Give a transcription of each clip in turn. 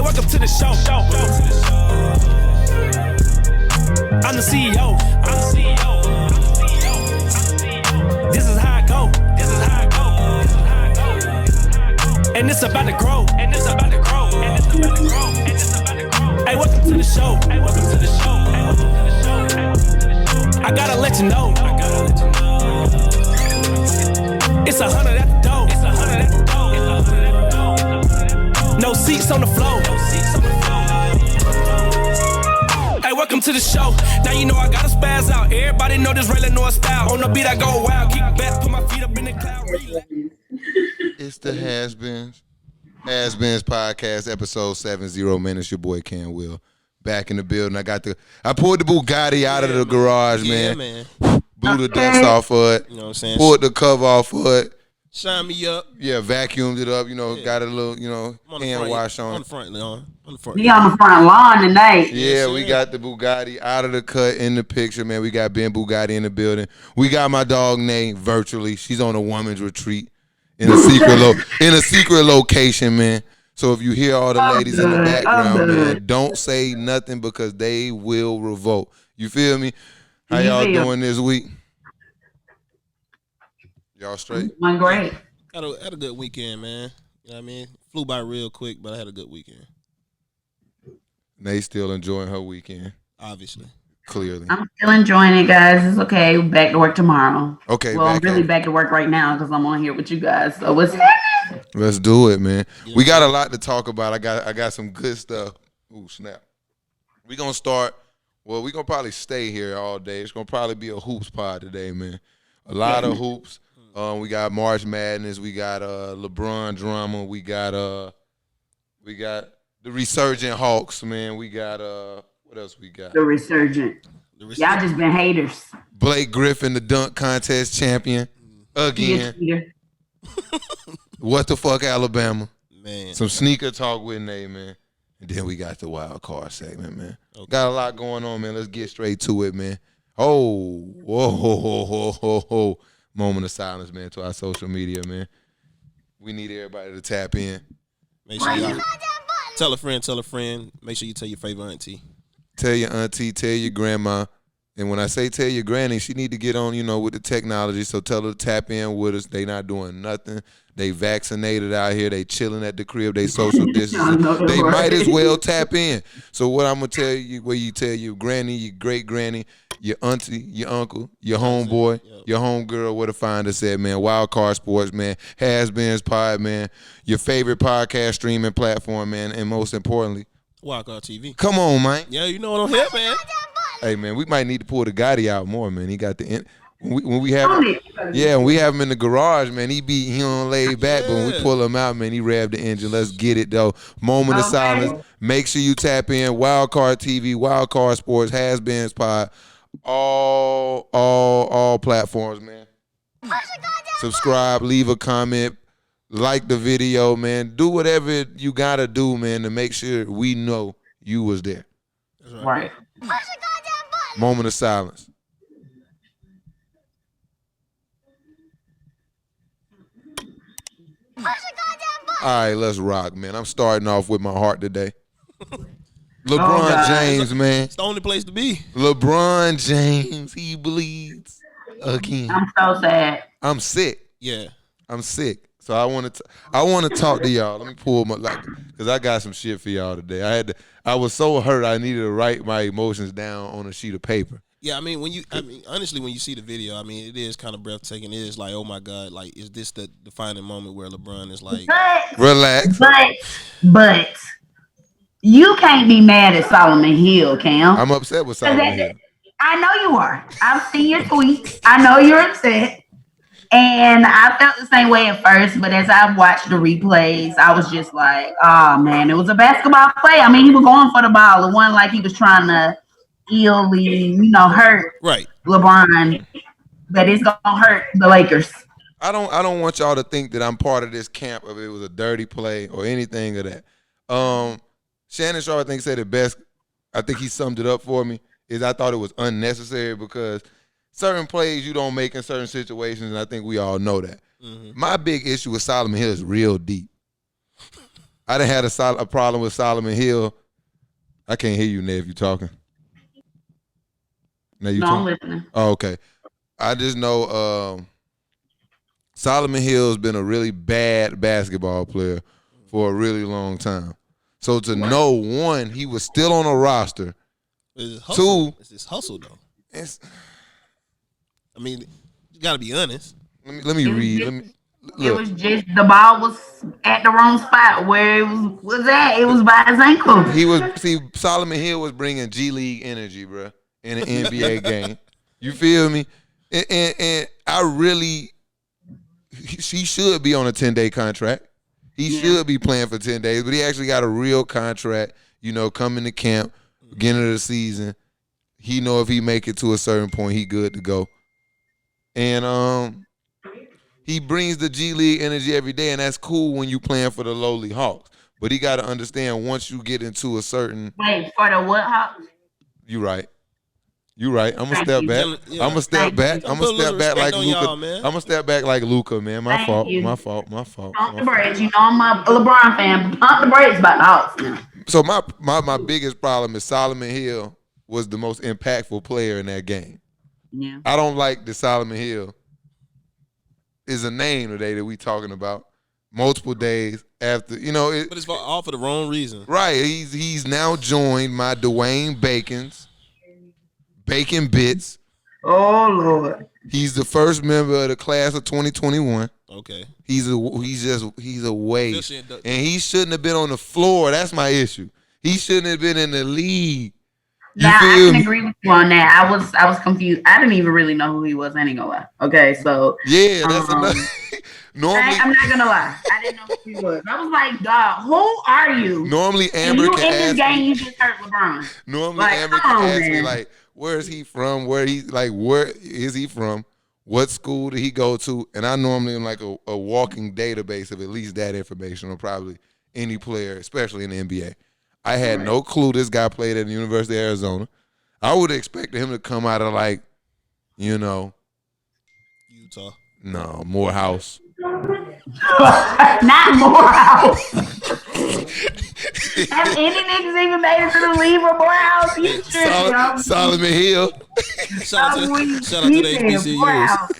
welcome to the show. I'm the CEO. This is how I go. And it's about to grow. Hey, welcome to the show. I gotta let you know. It's 100 at the door. No seats on the floor. Hey, welcome to the show. Now you know I gotta spaz out. Everybody know this Raylan North style. On the beat I go wild. Kick back, put my feet up in the cloud. It's the HasBeens Podcast, episode 70. Man, it's your boy Ken Will. Back in the building. I pulled the Bugatti out of the garage, man. Blew the dust off of it. You know what I'm saying? Pulled the cover off of it. Shine me up. Yeah, vacuumed it up, got a little, hand wash on. On the front. We on the front lawn tonight. Yeah, we got the Bugatti out of the cut in the picture, man. We got Ben Bugatti in the building. We got my dog Nate virtually. She's on a woman's retreat in a secret location, man. So if you hear all the ladies in the background, man, don't say nothing because they will revolt. You feel me? How y'all doing this week? Y'all straight? I'm great. Had a good weekend, man. You know what I mean? Flew by real quick, but I had a good weekend. Nate still enjoying her weekend. Obviously. Clearly. I'm still enjoying it, guys. It's okay. Back to work tomorrow. Okay. Well, I'm really back to work right now because I'm on here with you guys. So what's Let's do it, man. Yeah. We got a lot to talk about. I got some good stuff. Ooh, snap. We're going to start. Well, we're going to probably stay here all day. It's going to probably be a hoops pod today, man. A lot of hoops. We got March Madness. We got LeBron drama. We got the resurgent Hawks, man. We got what else we got? The resurgent. Y'all just been haters. Blake Griffin, the dunk contest champion again. What the fuck, Alabama? Man. Some sneaker talk with Nate, man. And then we got the wild card segment, man. Okay. Got a lot going on, man. Let's get straight to it, man. Oh, whoa. Moment of silence, man, to our social media, man. We need everybody to tap in. Make sure y'all tell a friend. Make sure you tell your favorite auntie. Tell your auntie, tell your grandma. And when I say tell your granny, she need to get on, with the technology. So tell her to tap in with us. They not doing nothing. They vaccinated out here. They chilling at the crib. They social distancing. They might as well tap in. So what I'm going to tell you, where you tell your granny, your great-granny, your auntie, your uncle, your homeboy, your homegirl, where to find us at, man. Wild Card Sports, man. HasBeens Pod, man. Your favorite podcast streaming platform, man. And most importantly, Wild Card TV. Come on, man. Yeah, you know what I'm here, man. Hey, man, we might need to pull the Gotti out more, man. He got the when we have him, when we have him in the garage, man, he on laid back, but when we pull him out, man, he rev the engine. Let's get it though. Moment of silence. Make sure you tap in. Wild Card TV, Wild Card Sports, HasBeens Pod, all platforms, man. Subscribe, leave a comment, like the video, man. Do whatever you gotta do, man, to make sure we know you was there. That's right. Moment of silence. All right, let's rock, man. I'm starting off with my heart today. LeBron James, man. It's the only place to be. LeBron James, he bleeds again. I'm so sad. I'm sick. Yeah. I'm sick. So I want to talk to y'all. Let me pull my because I got some shit for y'all today. I was so hurt I needed to write my emotions down on a sheet of paper. Yeah, honestly, when you see the video, it is kind of breathtaking. It is like, oh my God, like, is this the defining moment where LeBron is like, relax. But you can't be mad at Solomon Hill, Cam. I'm upset with Solomon Hill. I know you are. I've seen your tweets. I know you're upset. And I felt the same way at first, but as I watched the replays, I was just like, oh man, it was a basketball play. He was going for the ball. It wasn't like he was trying to illy, hurt LeBron, but it's gonna hurt the Lakers. I don't want y'all to think that I'm part of this camp of it was a dirty play or anything of that. Shannon Sharp, I think, said it best. I think he summed it up for me. Is I thought it was unnecessary because certain plays you don't make in certain situations, and I think we all know that. Mm-hmm. My big issue with Solomon Hill is real deep. I done had a problem with Solomon Hill. I can't hear you, Ned, if you talking. Now you I'm listening. Oh, okay. I just know Solomon Hill's been a really bad basketball player for a really long time. So to know, one, he was still on a roster. Two, it's this hustle though. I mean, you gotta be honest. Let me read. It was just the ball was at the wrong spot where it was at. It was by his ankle. Solomon Hill was bringing G League energy, bro, in an NBA game. You feel me? And I really, he should be on a 10-day contract. He should be playing for 10 days, but he actually got a real contract. Coming to camp, beginning of the season. He know if he make it to a certain point, he good to go. And he brings the G League energy every day, and that's cool when you playing for the lowly Hawks. But he got to understand once you get into a certain. Wait, for the what Hawks? You right. I'm gonna step back. Yeah. I'm gonna step back. I'm gonna step back like Luka. I'm gonna step back like Luka, man. My fault. Pump the brakes. I'm a LeBron fan. But pump the brakes about the Hawks now. So my biggest problem is Solomon Hill was the most impactful player in that game. Yeah. I don't like that Solomon Hill is a name today that we talking about multiple days after, but it's all for the wrong reason. Right. He's now joined my Dwayne Bacon Bits. Oh Lord. He's the first member of the class of 2021. Okay. He's a waste. And he shouldn't have been on the floor. That's my issue. He shouldn't have been in the league. I can agree with you on that. I was confused. I didn't even really know who he was anyway. Okay, so yeah, that's another. Normally, I'm not gonna lie. I didn't know who he was. I was like, dog, who are you? Normally, Amber can ask in this game, you just hurt LeBron. Normally, Amber can ask me like, where is he from? Where is he from? What school did he go to? And I normally am like a walking database of at least that information on probably any player, especially in the NBA. I had no clue this guy played at the University of Arizona. I would have expected him to come out of Utah. No, Morehouse. Not Morehouse. Have any niggas even made it to the league for Morehouse? You tripping, Solomon Hill. Shout out to the HBCUs.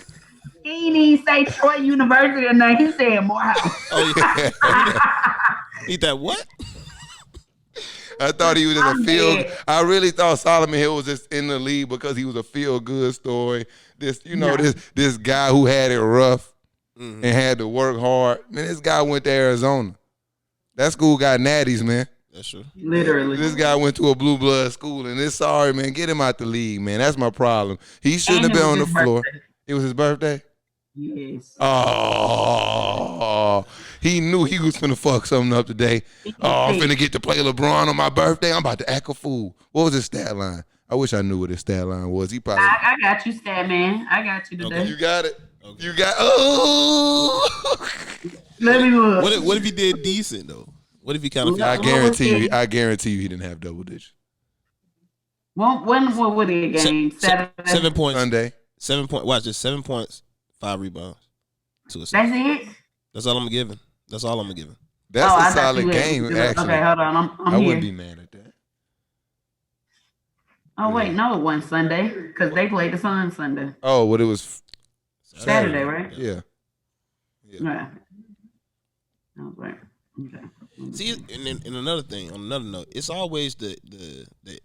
He didn't even say Troy University or nothing. He said Morehouse. Oh yeah. Eat that what? I thought he was just a feel. I really thought Solomon Hill was just in the league because he was a feel good story. This guy who had it rough and had to work hard. Man, this guy went to Arizona. That school got natties, man. That's true. Literally. This guy went to a blue blood school, and man, get him out the league, man. That's my problem. He shouldn't have been on the floor. It was his birthday? Yes. Oh, he knew he was finna fuck something up today. I'm finna get to play LeBron on my birthday. I'm about to act a fool. What was his stat line? I wish I knew what his stat line was. He probably. I got you, stat man. I got you today. Okay. You got it. Okay. You got. Oh. Let me look. What if he did decent though? What if he kind of? I guarantee you, he didn't have double digits. When would he game? 7 points. Sunday. 7 points. Watch this. 7 points. 5 rebounds. 2 assists. That's it. That's all I'm giving. That's a solid game, actually. Okay, hold on. I'm I here. wouldn't be mad at that. Oh wait, no, it wasn't Sunday because they played the Suns Sunday. Oh, what it was Saturday, right? Yeah. Right. I was right. Okay. See, and another thing, on another note, it's always the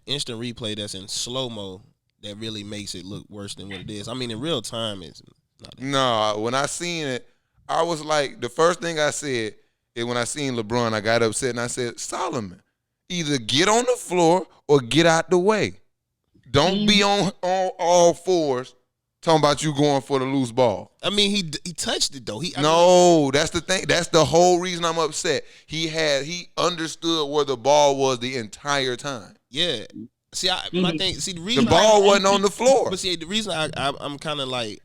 instant replay that's in slow mo that really makes it look worse than what it is. I mean, in real time, it's not. No, when I seen it, I was like, the first thing I said is when I seen LeBron, I got upset and I said, Solomon, either get on the floor or get out the way. Don't be on all fours talking about you going for the loose ball. I mean, he touched it though. That's the thing. That's the whole reason I'm upset. He understood where the ball was the entire time. Yeah. See, the reason the ball wasn't on the floor. But see, the reason I'm kind of like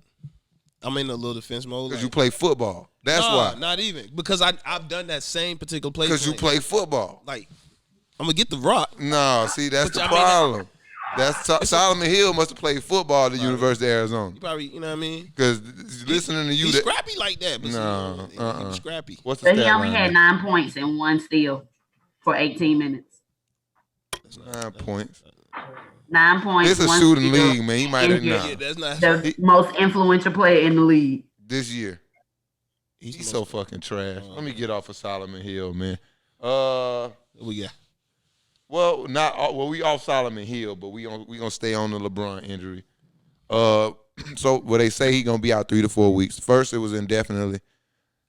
I'm in a little defense mode because you play football. That's why. Not even because I've done that same particular play because you play football. Like I'm gonna get the rock. No, see that's the problem. Solomon Hill must have played football at the University of Arizona. You probably, you know what I mean? Because listening to you, he's scrappy like that. But he's scrappy. What's the But he stat only line had there? 9 points and 1 steal for 18 minutes. 9 points. 9 points. It's a 1 shooting steal, league, man. He might have Yeah, that's not. the most influential player in the league. this year. He's so fucking trash. Let me get off of Solomon Hill, man. What we got? Well, we off Solomon Hill, but we gonna stay on the LeBron injury. So they say he gonna be out 3 to 4 weeks. First, it was indefinitely.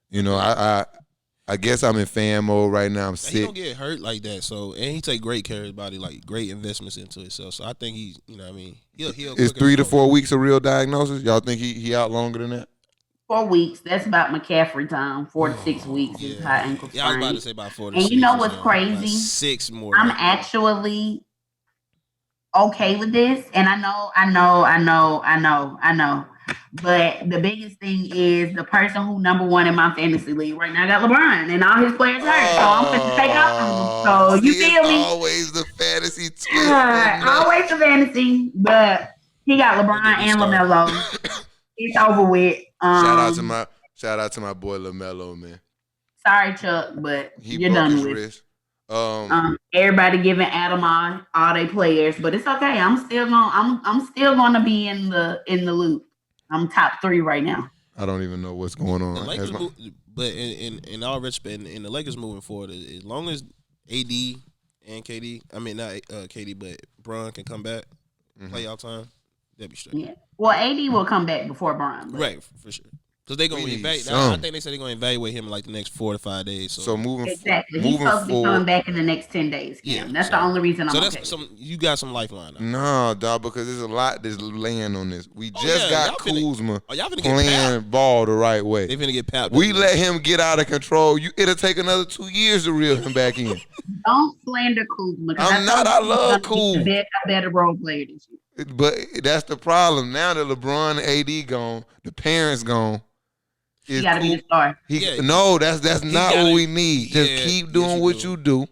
You know, I guess I'm in fan mode right now. I'm sick. He don't get hurt like that. So and he take great care of his body, like great investments into himself. So I think he's, you know what I mean, he'll Is 3 to 4 weeks a real diagnosis? Y'all think he out longer than that? 4 weeks. That's about McCaffrey time. 4 to 6 weeks is high ankle sprain. Yeah, I was about to say about 4 to And 6. you know what's about crazy? 6 more. I'm actually okay with this, and I know. But the biggest thing is the person who #1 in my fantasy league right now got LeBron, and all his players hurt. So I'm going to take off from him. So you feel me? Always the fantasy twist. Always the fantasy, but he got LeBron and LaMelo. It's over with. Shout out to my boy LaMelo, man. Sorry, Chuck, but He you're broke done his with. wrist. Everybody giving Adam all their players, but it's okay. I'm still gonna be in the loop. I'm top 3 right now. I don't even know what's going on. The Lakers but in all respect, in the Lakers moving forward, as long as AD and KD, I mean not KD, but Bron can come back, playoff time, that'd be straight. Yeah. Well, AD will come back before Bron. Right, for sure. Because they're going to evaluate. I think they said they're going to evaluate him in like the next 4 to 5 days. So moving exactly. He's moving supposed to be forward, coming back in the next 10 days. Yeah, That's the only reason I'm okay. you got some lifeline now. No, dog, because there's a lot that's laying on this. We just got Kuzma y'all finna get playing ball the right way. They finna get papped. We let him get out of control. It'll take another 2 years to reel him back in. Don't slander Kuzma. I'm not. I love Kuzma. A better role player this year. But that's the problem. Now that LeBron and AD gone, the parents gone. He got to be the star. No, that's not what we need. Just keep doing what you do.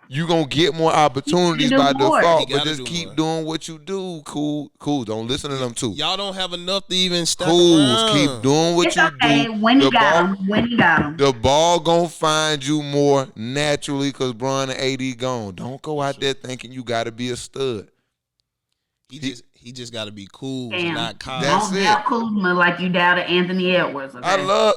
You're going to get more opportunities by default, but just keep doing what you do. Cool. Don't listen to them too. Y'all don't have enough to even step around. Keep doing what you do. When he got him. The ball going to find you more naturally because Bron and AD gone. Don't go out there thinking you got to be a stud. He just got to be cool Damn. and not cocky. That's Don't it. doubt Kuzma like you doubted Anthony Edwards. Okay? I love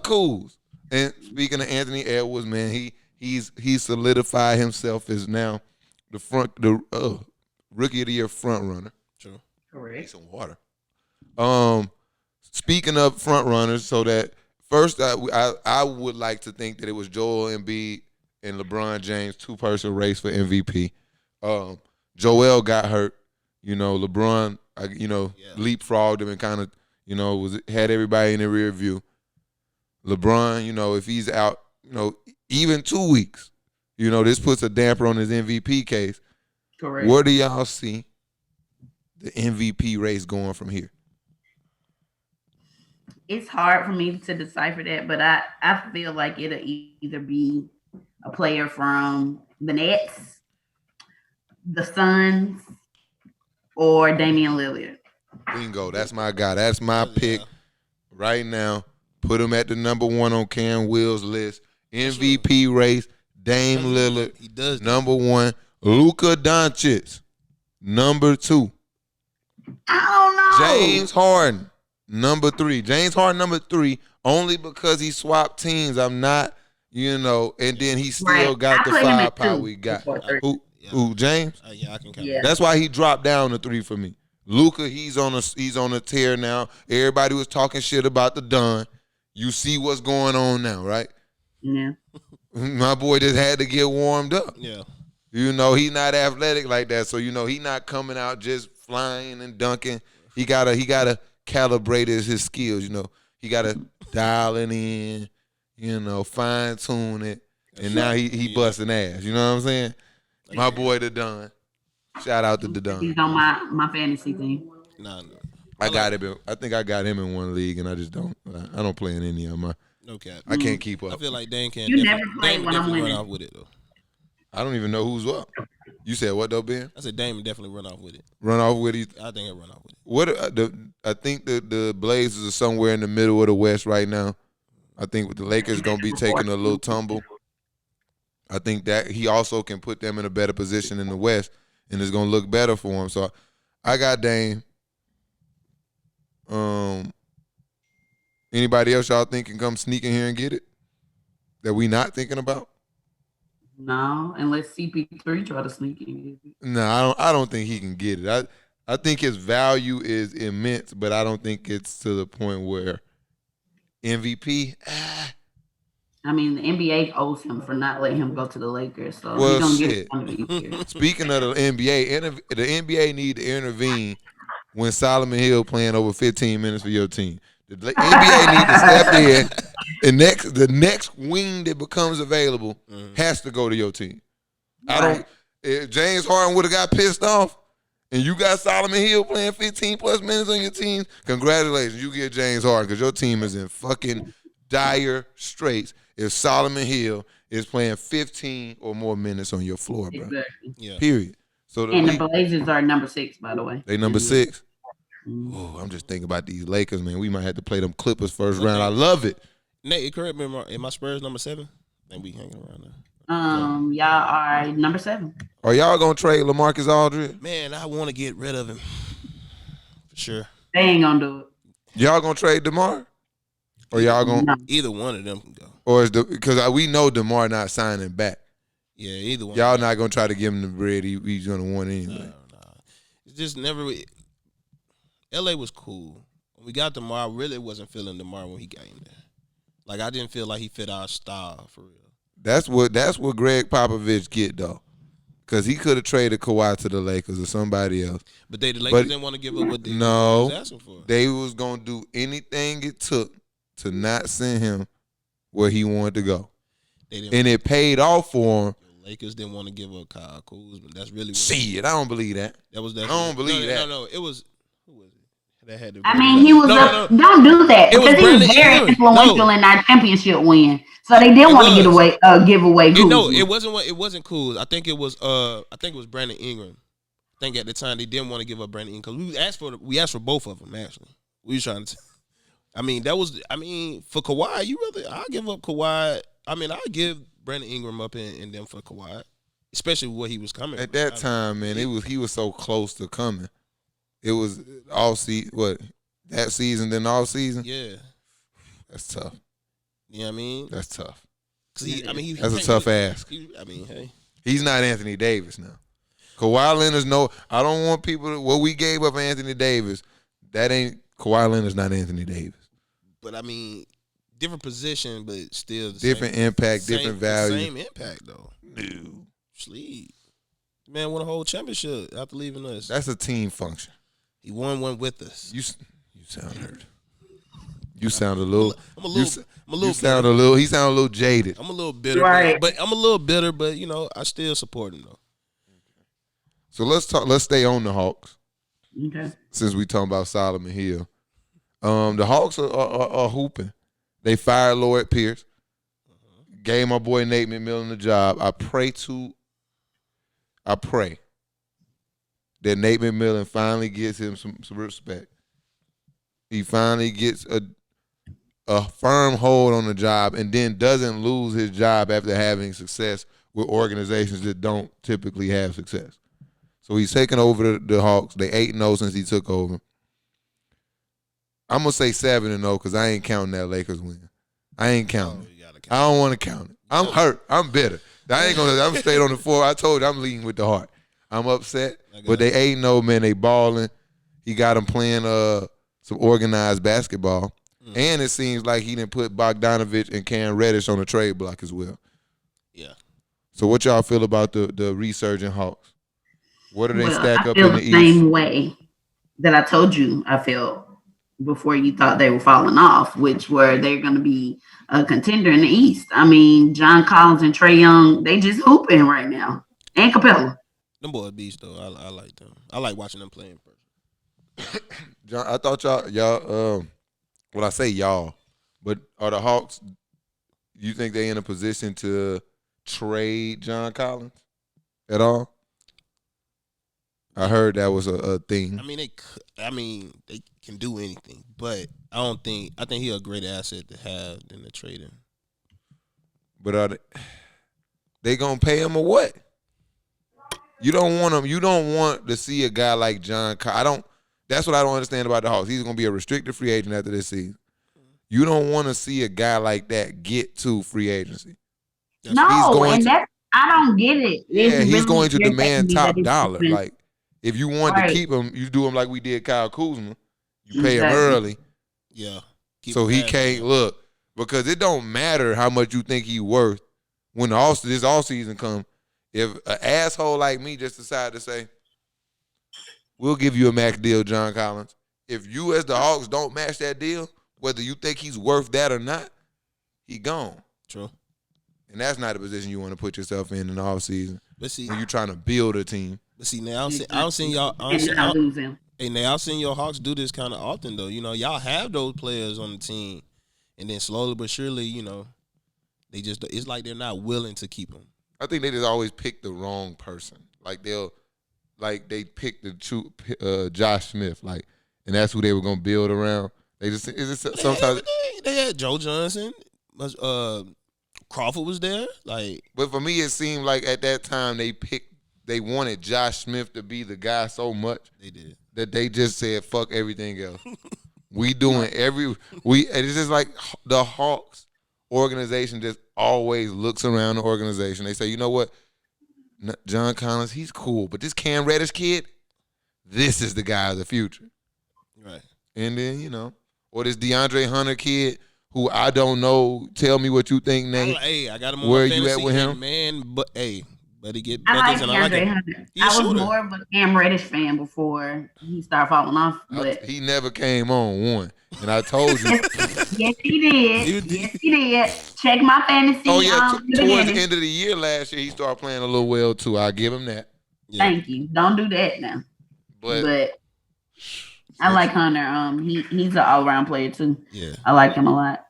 Kuz. And speaking of Anthony Edwards, man, he solidified himself as now the rookie of the year front runner. True. Correct. Need some water. Speaking of front runners, so that first I would like to think that it was Joel Embiid and LeBron James 2-person race for MVP. Joel got hurt. You know, LeBron, leapfrogged him and kind of, had everybody in the rear view. LeBron, if he's out, even 2 weeks, this puts a damper on his MVP case. Correct. Where do y'all see the MVP race going from here? It's hard for me to decipher that, but I feel like it'll either be a player from the Nets, the Suns, or Damian Lillard. Bingo. That's my guy. That's my pick right now. Put him at the #1 on Cam Will's list. MVP race, Dame Lillard. He does. #1. Luka Doncic. #2. I don't know. James Harden. #3. James Harden #3 only because he swapped teams. I'm not, and then he still got the firepower we got. Who, James? Yeah, I can count. Yeah. That's why he dropped down to 3 for me. Luka, he's on a tear now. Everybody was talking shit about the Don. You see what's going on now, right? Yeah. My boy just had to get warmed up. Yeah. He's not athletic like that. So, he not coming out just flying and dunking. He gotta calibrate his skills, He gotta dial it in, fine tune it. And now he busting ass. You know what I'm saying? My boy the Don. Shout out to the Don. He's on my fantasy team. No. I got him. I think I got him in one league, and I just don't. I don't play in any of them. No cap. I can't keep up. I feel like Dan can. You never play when I'm run winning. off with it though. I don't even know who's up. You said what though, Ben? I said Dame would definitely run off with it. Run off with it? I think he'll run off with it. What I think the Blazers are somewhere in the middle of the West right now. I think the Lakers going to be taking a little tumble. I think that he also can put them in a better position in the West, and it's going to look better for him. So I got Dame. Anybody else y'all think can come sneak in here and get it that we not thinking about? No, unless CP3 try to sneak in. No, I don't think he can get it. I think his value is immense, but I don't think it's to the point where MVP. I mean, the NBA owes him for not letting him go to the Lakers, so Well, he's gonna shit. get it one of these years. Speaking of the NBA need to intervene when Solomon Hill playing over 15 minutes for your team. The NBA need to step in, and the next wing that becomes available has to go to your team. Right. If James Harden would have got pissed off, and you got Solomon Hill playing 15 plus minutes on your team, congratulations, you get James Harden because your team is in fucking dire straits if Solomon Hill is playing 15 or more minutes on your floor, bro. Exactly. Yeah. Period. So The Blazers are number 6, by the way. They number 6. Mm-hmm. Oh, I'm just thinking about these Lakers, man. We might have to play them Clippers first round. I love it. Nate, correct me, am my Spurs number 7? I think we hanging around there. Y'all are number 7. Are y'all gonna trade LaMarcus Aldridge? Man, I want to get rid of him for sure. They ain't gonna do it. Y'all gonna trade DeMar? Or y'all gonna? No. Either one of them can go. Or is because we know DeMar not signing back. Yeah, either one. Y'all not gonna try to give him the bread he's gonna want anyway. No. It's just never. LA was cool. When we got DeMar, I really wasn't feeling DeMar when he came there. Like I didn't feel like he fit our style for real. That's what Greg Popovich get though, because he could have traded Kawhi to the Lakers or somebody else. But the Lakers didn't want to give up what they was asking for. They was gonna do anything it took to not send him where he wanted to go, and it paid off for him. The Lakers didn't want to give up Kyle Kuzma. That's really what Shit, I don't believe that. That was that. I don't believe that. No, it was. Who was it? That had to. I mean, he was don't do that because he was very influential in our championship win. So they didn't want to give away Kuzma. No, it wasn't cool. I think it was Brandon Ingram. I think at the time they didn't want to give up Brandon Ingram because we asked for both of them actually. We was trying to. For Kawhi, I'll give up Kawhi. I mean, I'll give Brandon Ingram up and them for Kawhi, especially what he was coming at that time, man. He was so close to coming. It was all that season, then all season. Yeah, that's tough. You know what I mean? That's tough. That's a tough ask. Hey, he's not Anthony Davis now. Kawhi Leonard's I don't want people what we gave up for Anthony Davis. That ain't Kawhi Leonard's not Anthony Davis. But I mean, different position, but still different impact, different value. Same impact though. No. Sleep. Man won a whole championship after leaving us. That's a team function. He won one with us. You sound hurt. You sound a little. He sound a little jaded. I'm a little bitter, right? But I still support him though. So let's stay on the Hawks. Okay. Since we talking about Solomon Hill, the Hawks are hooping. They fired Lloyd Pierce. Gave my boy Nate McMillan the job. I pray that Nate McMillan finally gets him some respect. He finally gets a firm hold on the job and then doesn't lose his job after having success with organizations that don't typically have success. So he's taking over the Hawks. They 8-0 since he took over. I'm going to say 7-0 because I ain't counting that Lakers win. I ain't counting it. I don't want to count it. I'm hurt. I'm bitter. I'm straight on the floor. I told you I'm leading with the heart. I'm upset, but they 8-0, man. They balling. He got them playing some organized basketball. And it seems like he didn't put Bogdanovich and Cam Reddish on the trade block as well. Yeah. So what y'all feel about the resurgent Hawks? Where do they stack up in the the East? Same way that I told you I felt before you thought they were falling off, which were they're going to be a contender in the East. I mean, John Collins and Trae Young, they just hooping right now. And Capella. Them boys beasts though. I like them. I like watching them play in person. John, I thought y'all well, I say y'all, but are the Hawks, you think they in a position to trade John Collins at all? I heard that was a thing. I mean, they can do anything, but I think he's a great asset to have in the trading. But are they gonna pay him or what? You don't want him. You don't want to see a guy like John. That's what I don't understand about the Hawks. He's gonna be a restricted free agent after this season. You don't want to see a guy like that get to free agency. I don't get it. He's going to demand top dollar. Like, if you want to keep him, you do him like we did Kyle Kuzma. You pay him early. Yeah. So he can't look. Because it don't matter how much you think he's worth when this offseason comes. If an asshole like me just decide to say, we'll give you a max deal, John Collins. If you as the Hawks don't match that deal, whether you think he's worth that or not, he gone. True. And that's not a position you want to put yourself in the offseason. But see, when you're trying to build a team. But see, now I've seen y'all. Hey, now I've seen your Hawks do this kind of often though. You know, y'all have those players on the team, and then slowly but surely, you know, it's like they're not willing to keep them. I think they just always pick the wrong person. Like they picked the Josh Smith, and that's who they were gonna build around. Sometimes they had Joe Johnson, Crawford was there, But for me, it seemed like at that time they wanted Josh Smith to be the guy so much. They did that they just said fuck everything else. It's just like the Hawks organization just always looks around the organization. They say, you know what, John Collins, he's cool, but this Cam Reddish kid, this is the guy of the future. Right. And then, or this DeAndre Hunter kid who I don't know. Tell me what you think, Nate. I got him on Where my you at with him? Man, but he get I buckets like DeAndre Hunter. I was more of a Cam Reddish fan before he started falling off. But he never came on one. And I told you. Yes, he did. Yes, he did. Check my fantasy. Oh, yeah. Towards the end of the year last year, he started playing a little well, too. I'll give him that. Yeah. Thank you. Don't do that now. But I like Hunter. He's an all-around player, too. Yeah. I like him a lot.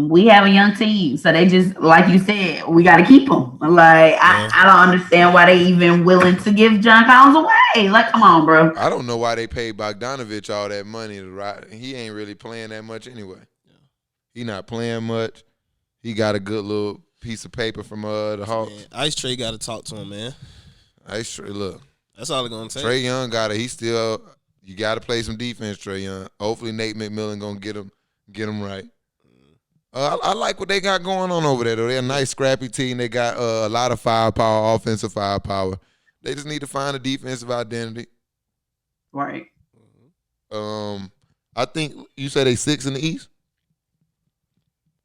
We have a young team, so they just, like you said, we got to keep them. I don't understand why they even willing to give John Collins away. Come on, bro. I don't know why they paid Bogdanovich all that money to ride. He ain't really playing that much anyway. Yeah. He not playing much. He got a good little piece of paper from the Hawks. Man, Ice Trey got to talk to him, man. Ice Trey, look. That's all I'm gonna say. Trae Young you got to play some defense, Trae Young. Hopefully Nate McMillan gonna get him right. I like what they got going on over there, though. They're a nice, scrappy team. They got a lot of firepower, offensive firepower. They just need to find a defensive identity. Right. I think you said they 6 in the East?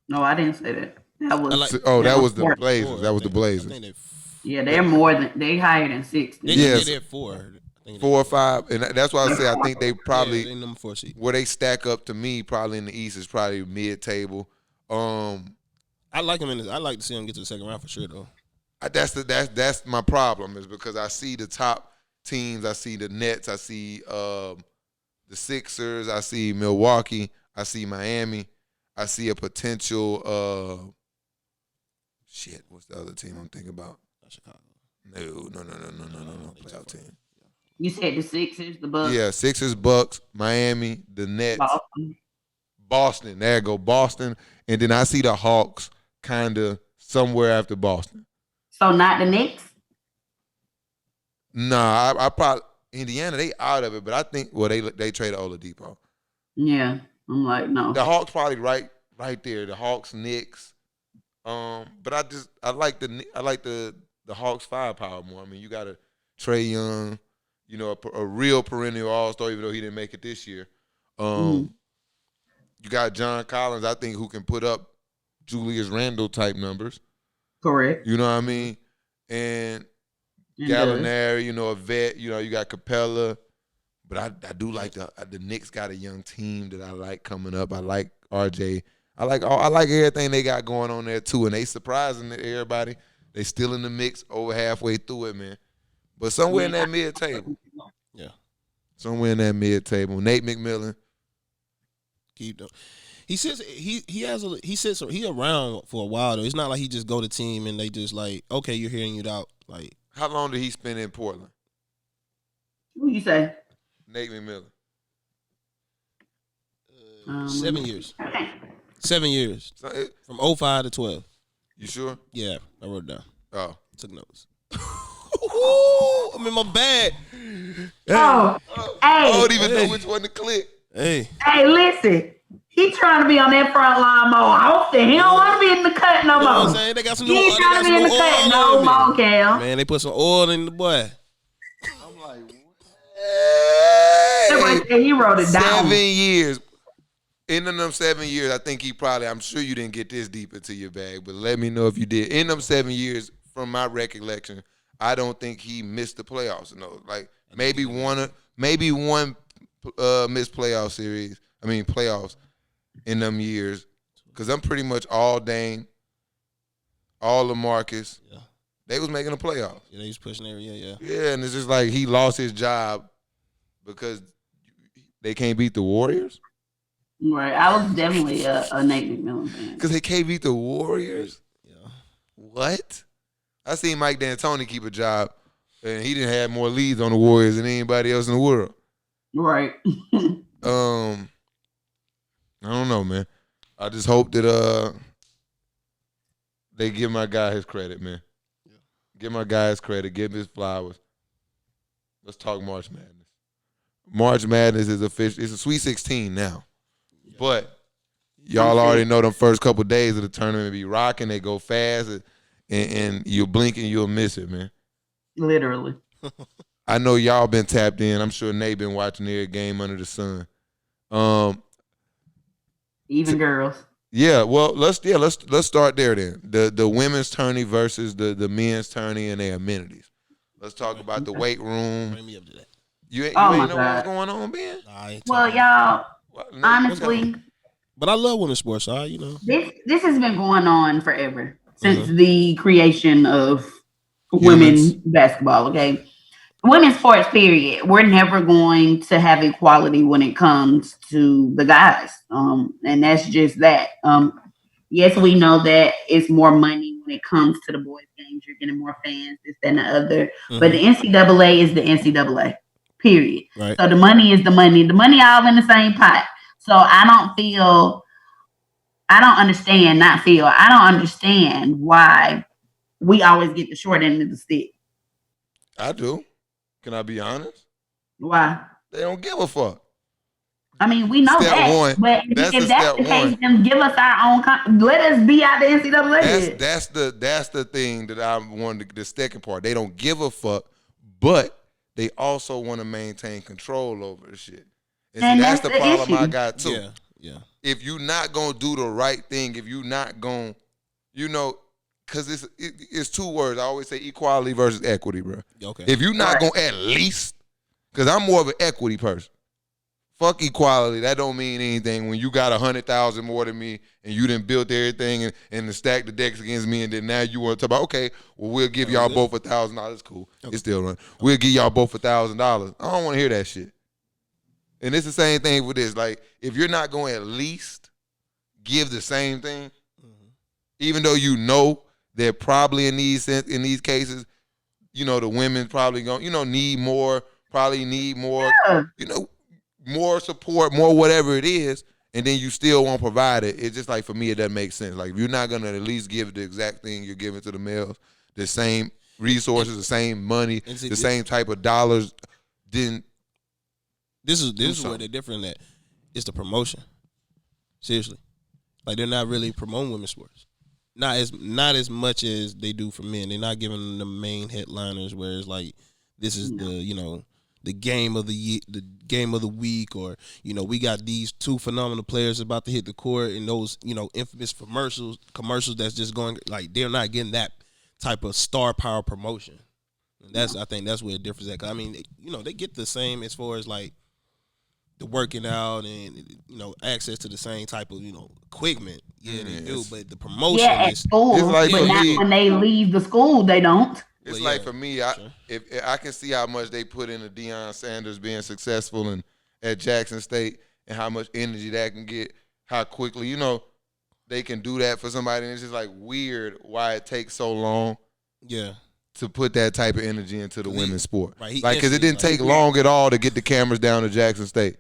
No, I didn't say that. That was that was the Blazers. That was the Blazers. Yeah, they higher than 6. They're 4. 4 or 5, and that's why I say I think they probably they number 4 seed. Where they stack up to me probably in the East is probably mid-table. I like him I like to see him get to the second round for sure, though. That's my problem is because I see the top teams. I see the Nets. I see the Sixers. I see Milwaukee. I see Miami. I see a potential. What's the other team I'm thinking about? Chicago. No. Playoff team. You said the Sixers, the Bucks. Yeah, Sixers, Bucks, Miami, the Nets, Boston. There you go, Boston, and then I see the Hawks kind of somewhere after Boston. So not the Knicks? Nah, I probably Indiana. They out of it, but I think they traded Oladipo. Yeah, I'm like no. The Hawks probably right there. The Hawks, Knicks. But I like the Hawks firepower more. I mean, you got a Trae Young, a real perennial All-Star, even though he didn't make it this year. You got John Collins, I think, who can put up Julius Randle type numbers. Correct. You know what I mean? And Gallinari, a vet. You got Capella. But I do like the Knicks got a young team that I like coming up. I like RJ. I like everything they got going on there too, and they surprising everybody. They still in the mix over halfway through it, man. But somewhere in that mid table. Yeah. Somewhere in that mid table. Nate McMillan. Keep them. He sits around for a while though. It's not like he just go to team and they just like, okay, you're hearing it out. Like, how long did he spend in Portland? Who you say? Nate McMillan. 7 years. Okay. 7 years. So From 05 to 12. you sure? Yeah, I wrote it down. Oh. Took notes. Ooh, I'm in my bag. Oh, hey. I don't even know which one to click. Hey, Listen. He trying to be on that front line more often. He don't want to be in the cut no you know what I'm more. saying? They got some He new ain't trying to be in the cut no more, Cal. Man, they put some oil in the boy. I'm like, That's why he wrote it down. 7 years. In them 7 years, I think I'm sure you didn't get this deep into your bag, but let me know if you did. In them 7 years, from my recollection, I don't think he missed the playoffs. No, like maybe one missed playoffs in them years, because I'm pretty much all Dame, all LaMarcus. Yeah. They was making the playoffs. Yeah, they was pushing area. Yeah. Yeah, and it's just like he lost his job because they can't beat the Warriors. Right. I was definitely a Nate McMillan fan. Because they can't beat the Warriors? Yeah. What? I seen Mike D'Antoni keep a job, and he didn't have more leads on the Warriors than anybody else in the world. Right. I don't know, man. I just hope that they give my guy his credit, man. Yeah. Give my guy his credit. Give him his flowers. Let's talk March Madness. March Madness is official. It's a Sweet 16 now. Yeah. But y'all already know them first couple days of the tournament be rocking. They go fast, and you'll blink and you'll miss it, man. Literally. I know y'all been tapped in. I'm sure Nate been watching every game under the sun. Even girls. Yeah, well, let's start there then. The women's tourney versus the men's tourney and their amenities. Let's talk about the weight room. Bring me up to that. You ain't know what's going on, Ben? Well, y'all, honestly, but I love women's sports. So this has been going on forever since the creation of women's basketball. Okay. Women's sports, period. We're never going to have equality when it comes to the guys. And that's just that. Yes, we know that it's more money when it comes to the boys' games. You're getting more fans, this, that, and the other. Mm-hmm. But the NCAA is the NCAA, period. Right. So the money is the money. The money all in the same pot. So I don't understand why we always get the short end of the stick. I do. Can I be honest? Why? They don't give a fuck. I mean, we know step that. one. But if that's the case, then give us our own. Let us be out the NCAA. That's the thing that I wanted. The second part, they don't give a fuck, but they also want to maintain control over the shit. And see, that's the problem I got too. Yeah. If you're not gonna do the right thing, if you're not gonna, because it's two words. I always say equality versus equity, bro. Okay. If you're not gonna at least, because I'm more of an equity person. Fuck equality. That don't mean anything when you got 100,000 more than me and you done built everything and to stack the decks against me, and then now you want to talk about, okay, well, we'll give y'all both $1,000. Cool. Okay. It's still running. We'll give y'all both $1,000. I don't want to hear that shit. And it's the same thing with this. Like, if you're not going to at least give the same thing, even though you know that probably in these cases, the women probably going, need more, more support, more whatever it is, and then you still won't provide it. It's just like, for me, it doesn't make sense. Like, if you're not going to at least give the exact thing you're giving to the males, the same resources, the same money, the same type of dollars, then this is where they're different at. It's the promotion. Seriously. Like, they're not really promoting women's sports. Not as much as they do for men. They're not giving them the main headliners where it's like, this is the game of the year, the game of the week, or we got these two phenomenal players about to hit the court, and those infamous commercials that's just going, like, they're not getting that type of star power promotion. And I think that's where the difference is at. 'Cause I mean, they get the same as far as like the working out and access to the same type of equipment. Yeah, they do, but the promotion at school, it's like, but not when they leave the school, they don't. It's like, for me, if I can see how much they put into Deion Sanders being successful at Jackson State, and how much energy that can get, how quickly they can do that for somebody, and it's just like weird why it takes so long. Yeah. to put that type of energy into the women's sport. Right. Like, because it didn't take long at all to get the cameras down to Jackson State.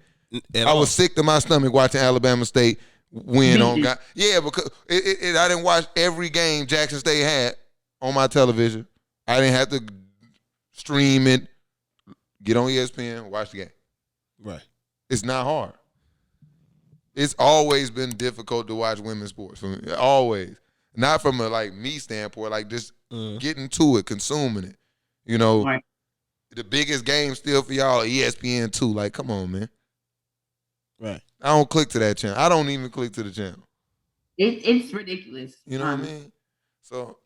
I was sick to my stomach watching Alabama State win on God. Yeah, because I didn't watch every game Jackson State had on my television. I didn't have to stream it, get on ESPN, watch the game. Right. It's not hard. It's always been difficult to watch women's sports. Always. Not from a like me standpoint, like just getting to it, consuming it. You know, Right. The biggest game still for y'all ESPN 2. Like, come on, man. Right. I don't click to that channel. I don't even click to the channel. It's ridiculous. You know what I mean? So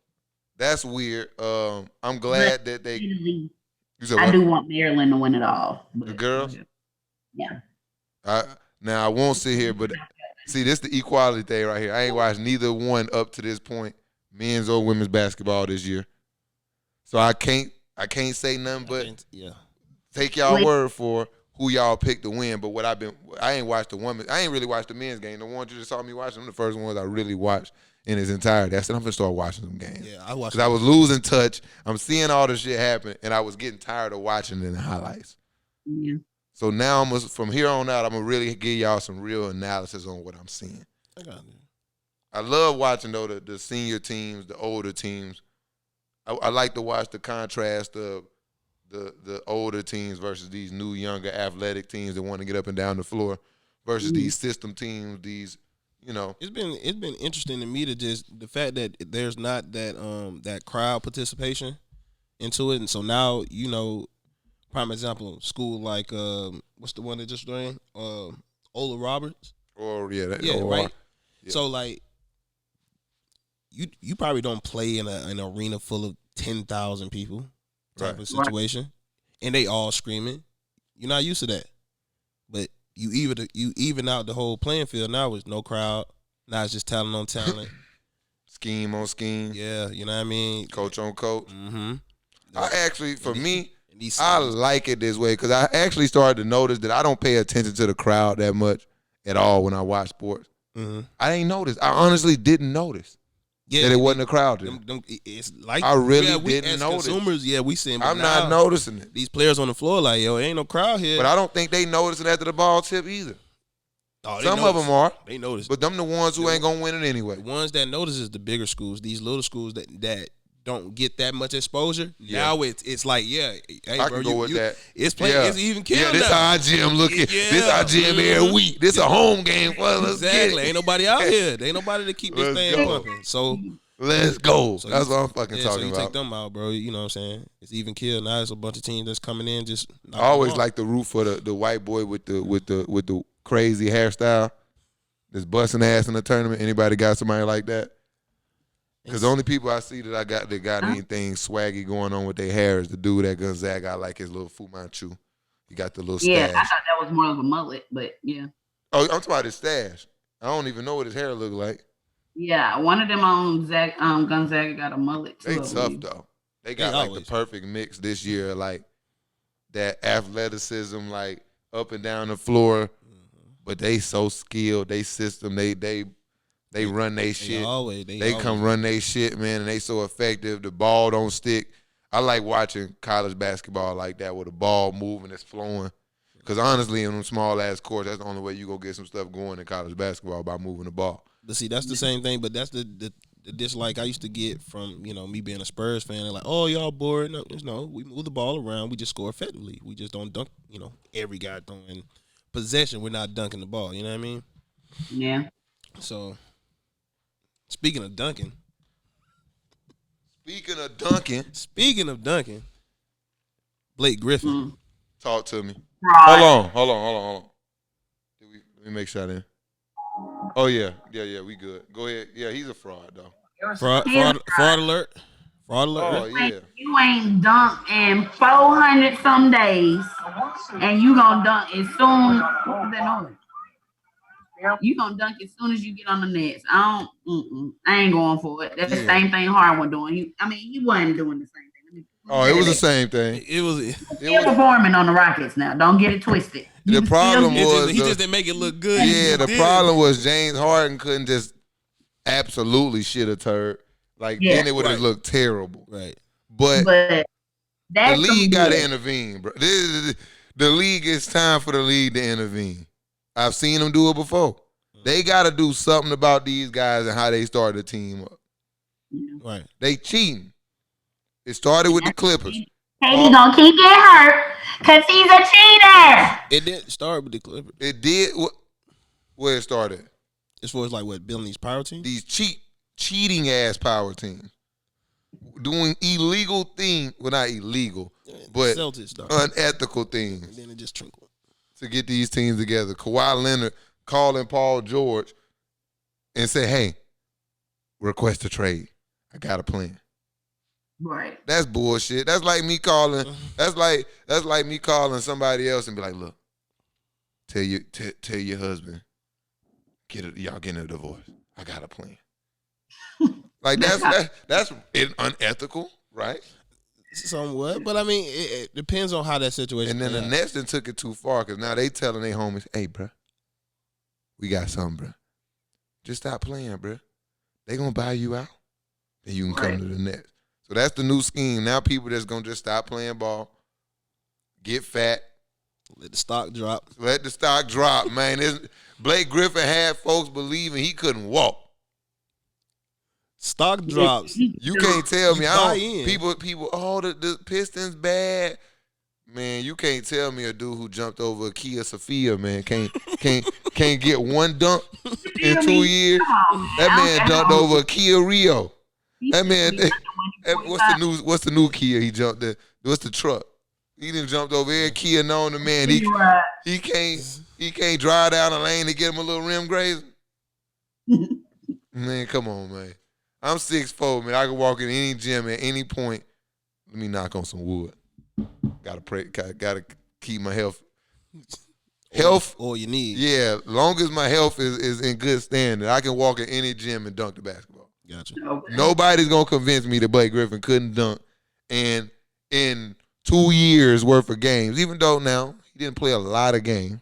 that's weird. I'm glad that they. You said I what? do want Maryland to win it all. But, The girls? Yeah. Now I won't sit here, but see, this the equality thing right here. I ain't watched neither one up to this point, men's or women's basketball this year. So I can't say nothing but take y'all word for who y'all picked to win. But I ain't watched the women. I ain't really watched the men's game. The ones you just saw me watching, them the first ones I really watched in its entirety. I said I'm gonna start watching some games. Yeah, I watched. Because I was losing touch. I'm seeing all this shit happen, and I was getting tired of watching it in the highlights. Yeah. So now from here on out, I'm gonna really give y'all some real analysis on what I'm seeing. I love watching though the senior teams, the older teams. I like to watch the contrast of the older teams versus these new, younger, athletic teams that want to get up and down the floor versus these system teams. These, you know, it's been interesting to me to just the fact that there's not that crowd participation into it, and so now you know, prime example, school like what's the one that just joined, Ola Roberts. Or right. Yeah. So like, you probably don't play in an arena full of 10,000 people type of situation, and they all screaming. You're not used to that, but you even out the whole playing field now with no crowd. Now it's just talent on talent, scheme on scheme. Yeah, you know what I mean. Coach on coach. Mm-hmm. I actually, for me, I like it this way because I actually started to notice that I don't pay attention to the crowd that much at all when I watch sports. Mm-hmm. I ain't noticed. I honestly didn't notice that it wasn't a crowd there. It's like I really we, didn't as notice. consumers, we seen. I'm not noticing it. These players on the floor, like, yo, ain't no crowd here. But I don't think they notice it after the ball tip either. Oh, Some of them are. They notice. But them the ones who ain't going to win it anyway. The ones that notice is the bigger schools. These little schools that don't get that much exposure. Yeah. Now it's like, hey, I bro, can go with that. It's playing. Yeah. It's even kill. Yeah, this our gym looking. Yeah. This our gym every week. This a home game for us. Let's exactly. Get it. Ain't nobody out here. There ain't nobody to keep this thing pumping. So let's go. So that's what I'm fucking talking so you about. take them out, bro. You know what I'm saying? It's even kill. Now there's a bunch of teams that's coming in. Just I always like the root for the white boy with the crazy hairstyle. That's busting ass in the tournament. Anybody got somebody like that? Because the only people I see that got anything swaggy going on with their hair is the dude at Gonzaga got like his little Fu Manchu. He got the little stash. Yeah, I thought that was more of a mullet, but yeah. Oh, I'm talking about his stash. I don't even know what his hair look like. Yeah, one of them on Gonzaga got a mullet too. They tough though. They got like the perfect mix this year, like that athleticism, like up and down the floor. But they so skilled. They system. They run their shit. They come run their shit, man, and they so effective. The ball don't stick. I like watching college basketball like that with the ball moving, it's flowing. Because honestly, in them small ass courts, that's the only way you go get some stuff going in college basketball by moving the ball. But see, that's the same thing. But that's the dislike I used to get from me being a Spurs fan. They're like, oh, y'all bored? No, we move the ball around. We just score effectively. We just don't dunk. Every guy throwing possession. We're not dunking the ball. You know what I mean? Yeah. So, speaking of dunking. Speaking of dunking. Blake Griffin. Talk to me. Fraud. Hold on. Let me make sure in. Oh, yeah, we good. Go ahead. Yeah, he's a fraud, though. Fraud alert. Fraud alert. Oh, yeah. You ain't dunked in 400 some days, and you gonna dunk as soon. What was that noise? You gonna dunk as soon as you get on the nets. I ain't going for it. That's the same thing Harden doing. He wasn't doing the same thing. Oh, it was the same thing. It was performing on the Rockets now. Don't get it twisted. The problem was he just didn't make it look good. Yeah, the problem was James Harden couldn't just absolutely shit a turd. Then it would have looked terrible. Right. But the league got to intervene, bro. The league, it's time for the league to intervene. I've seen them do it before. They got to do something about these guys and how they start the team up. Right. They cheating. It started with the Clippers. KD gonna keep getting hurt because he's a cheater. It didn't start with the Clippers. It did. Where it started? As far as like building these power teams? These cheating ass power teams. Doing illegal things. Well, not illegal, but unethical things. And then it just trickled. To get these teams together. Kawhi Leonard calling Paul George and say, hey, request a trade. I got a plan. Right. That's bullshit. That's like me calling. That's like me calling somebody else and be like, look, tell your husband, y'all getting a divorce. I got a plan. Like that's unethical, right? Somewhat, but I mean, it depends on how that situation. And then the Nets then took it too far because now they telling their homies, hey, bro, we got something, bro. Just stop playing, bro. They gonna buy you out, then you can come to the Nets. So that's the new scheme. Now people that's going to just stop playing ball, get fat. Let the stock drop. Let the stock drop, man. Blake Griffin had folks believing he couldn't walk. Stock drops. You can't tell me. People, the Pistons bad. Man, you can't tell me a dude who jumped over a Kia Sophia, man, can't get one dunk in 2 years. That man dunked over a Kia Rio. That man, what's the new Kia he jumped in? What's the truck? He done jumped over here. Kia known the man. He can't drive down the lane to get him a little rim grazing. Man, come on, man. I'm 6'4", man. I can walk in any gym at any point. Let me knock on some wood. Gotta pray. Gotta keep my health. All you need. Yeah, long as my health is in good standing, I can walk in any gym and dunk the basketball. Gotcha. Nobody's gonna convince me that Blake Griffin couldn't dunk, and in 2 years worth of games, even though now he didn't play a lot of games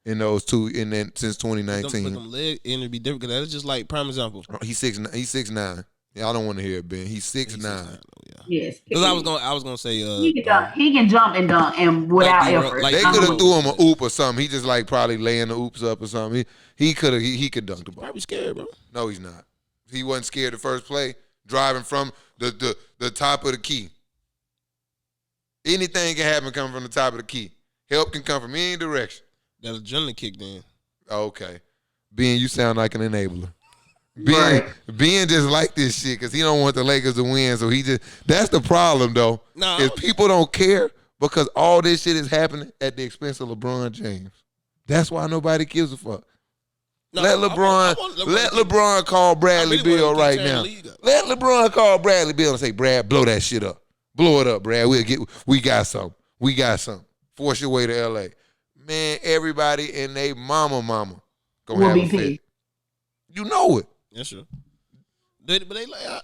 in those two, and then since 2019. Them leg injury be different because that's just like prime example. He's 6'9". Yeah, I don't want to hear it, Ben. He's 6'9". Yes. Because I was gonna say he can jump and dunk and without effort. They could have threw him a oop or something. He just like probably laying the oops up or something. He could dunk the ball. Probably scared, bro. No, he's not. He wasn't scared the first play, driving from the top of the key. Anything can happen coming from the top of the key. Help can come from any direction. That adrenaline kicked in. Okay. Ben, you sound like an enabler. Ben just like this shit because he don't want the Lakers to win. So that's the problem though. No. Is people don't care because all this shit is happening at the expense of LeBron James. That's why nobody gives a fuck. No, let LeBron call Bradley Beal right now. Let LeBron call Bradley Beal and say, Brad, blow that shit up. Blow it up, Brad. We got something. Force your way to L.A. Man, everybody and they mama gonna have a fit. You know it. That's true. But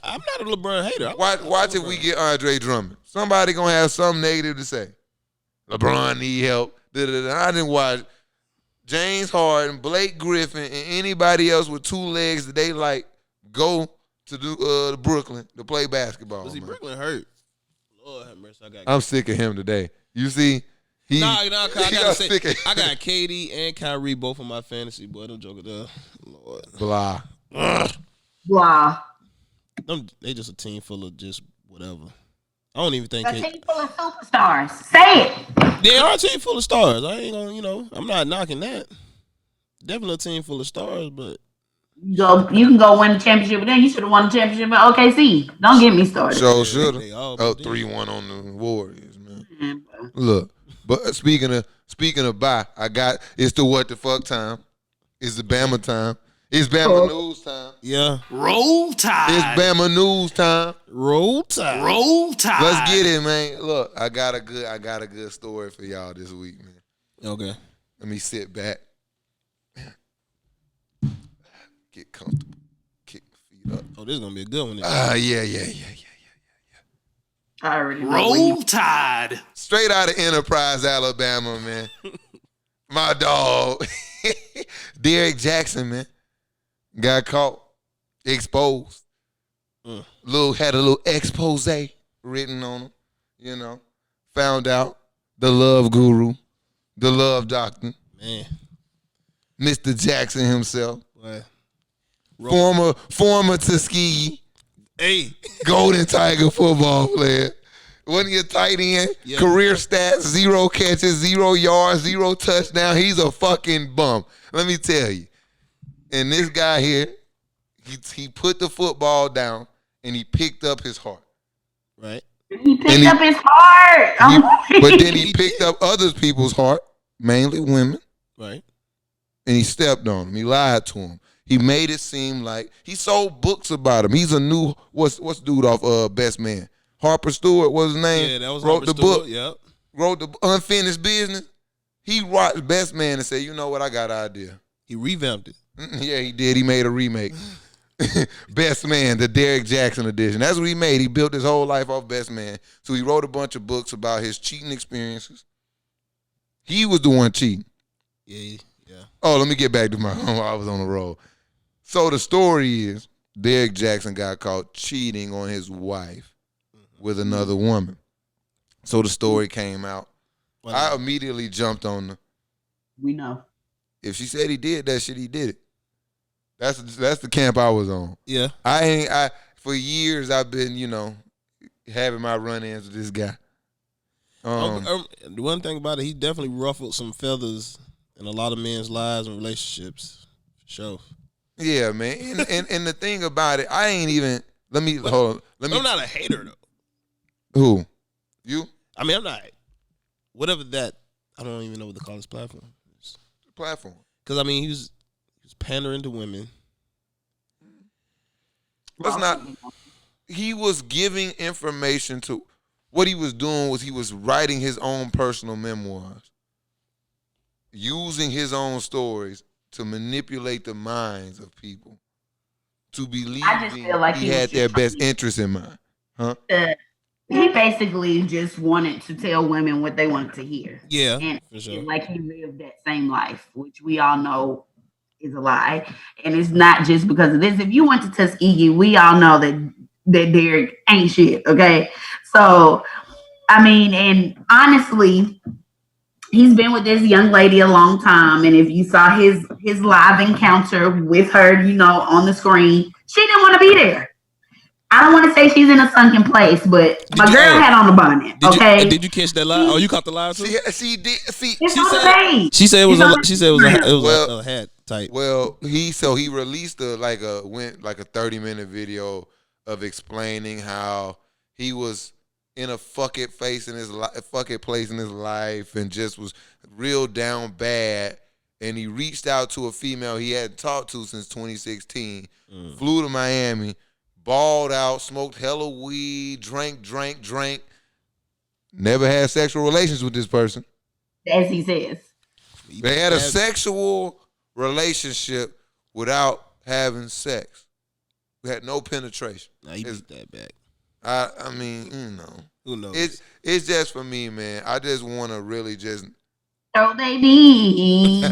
I'm not a LeBron hater. Watch if we get Andre Drummond. Somebody gonna have something negative to say. LeBron need help. I didn't watch James Harden, Blake Griffin, and anybody else with two legs that they like go to Brooklyn to play basketball. See, Brooklyn hurt. Lord have mercy. I'm sick of him today. You see? I gotta say, I got KD and Kyrie both on my fantasy, boy. Them jokers there. Lord. Blah. Blah. They just a team full of just whatever. I don't even think a team full of superstars. Say it. They are a team full of stars. I ain't gonna, I'm not knocking that. Definitely a team full of stars, but you can go win the championship with them. You should have won the championship with OKC. Don't get me started. So should have. 3-1 on the Warriors, man. Mm-hmm. Look, but speaking of bye, it's the what the fuck time. It's the Bama time. It's Bama news time. Yeah. Roll Tide. It's Bama news time. Roll Tide. Roll Tide. Let's get it, man. Look, I got a good story for y'all this week, man. Okay. Let me sit back. Get comfortable. Kick my feet up. Oh, this is gonna be a good one. Yeah. I already know. Roll Tide. Straight out of Enterprise, Alabama, man. My dog, Derrick Jaxn, man, got caught, exposed. Had a little expose written on him, you know. Found out the love guru, the love doctor, man, Mr. Jackson himself, what? former Tuskegee, hey, Golden Tiger football player. Wasn't he a tight end? Yeah. Career stats, 0 catches, 0 yards, 0 touchdown. He's a fucking bum. Let me tell you. And this guy here, he put the football down and he picked up his heart. Right. He picked up his heart. But then he picked up other people's heart, mainly women. Right. And he stepped on them. He lied to them. He made it seem like he sold books about him. He's a new what's dude off Best Man? Harper Stewart was his name. Yeah, that was wrote Harper the book. Stewart, yep. Wrote the Unfinished Business. He watched Best Man and said, you know what, I got an idea. He revamped it. Yeah, he did. He made a remake. Best Man, the Derrick Jaxn edition. That's what he made. He built his whole life off Best Man. So he wrote a bunch of books about his cheating experiences. He was the one cheating. Yeah. Oh, let me get back to I was on the road. So the story is Derrick Jaxn got caught cheating on his wife with another woman. So the story came out. Well, I immediately jumped on the. We know. If she said he did that shit, he did it. That's the camp I was on. Yeah. For years I've been, having my run-ins with this guy. The one thing about it, he definitely ruffled some feathers in a lot of men's lives and relationships. For sure. Yeah, man. And the thing about it, I ain't even. Hold on. I'm not a hater though. Who? You? I mean, I'm not. Whatever that. I don't even know what to call his platform. Platform. Because I mean, he was pandering to women. Let's not. He was giving information to. What he was doing was he was writing his own personal memoirs, using his own stories to manipulate the minds of people to believe I just feel like he had their best interest in mind. Huh? He basically just wanted to tell women what they wanted to hear. Yeah, and for sure. Like he lived that same life, which we all know is a lie. And it's not just because of this. If you went to Tuskegee, we all know that Derrick ain't shit, okay? So, I mean, and honestly, he's been with this young lady a long time. And if you saw his live encounter with her, on the screen, she didn't want to be there. I don't want to say she's in a sunken place, but my girl had on the bonnet. Okay. Did you catch that live? Oh, you caught the live too? She did. See, she said it was a hat type. Well, he released a 30-minute video of explaining how he was in a fuck it place in his life and just was real down bad. And he reached out to a female he hadn't talked to since 2016. Flew to Miami. Balled out, smoked hella weed, drank. Never had sexual relations with this person. As he says. They had a sexual relationship without having sex. We had no penetration. Now you beat that back. I mean, Who knows? It's just for me, man. I just want to really just. Oh, baby.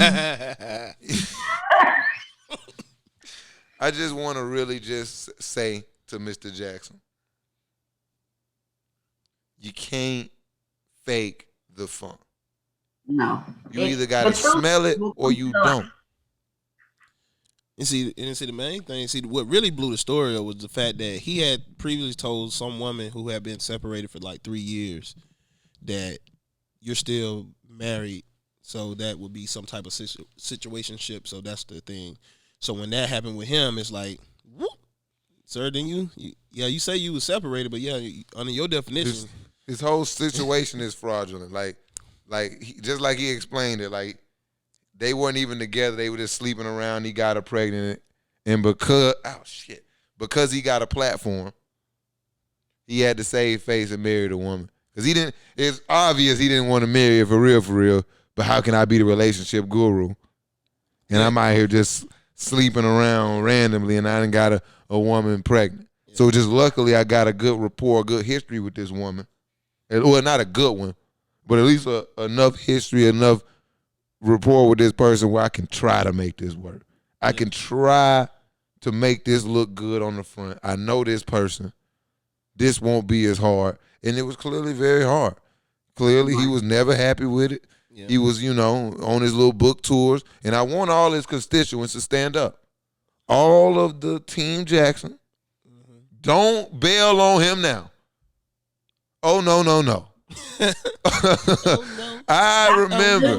I just want to really just say to Mr. Jackson, you can't fake the funk. No. You either got to smell it or you don't. And see, the main thing, what really blew the story up was the fact that he had previously told some woman who had been separated for like 3 years that you're still married, so that would be some type of situationship, so that's the thing. So when that happened with him, it's like, whoop, sir, then you say you was separated, but under your definition. His whole situation is fraudulent. Just like he explained it, like they weren't even together. They were just sleeping around. He got her pregnant. And because he got a platform, he had to save face and marry the woman. Because it's obvious he didn't want to marry her for real. But how can I be the relationship guru? And I'm out here just sleeping around randomly, and I done got a woman pregnant. Yeah. So just luckily I got a good rapport, good history with this woman. Well, not a good one, but at least enough history, enough rapport with this person where I can try to make this work. I can try to make this look good on the front. I know this person. this won't be as hard. And it was clearly very hard. Clearly, he was never happy with it. Yeah. He was, on his little book tours. And I want all his constituents to stand up. All of the Team Jackson, don't bail on him now. Oh, no. I remember.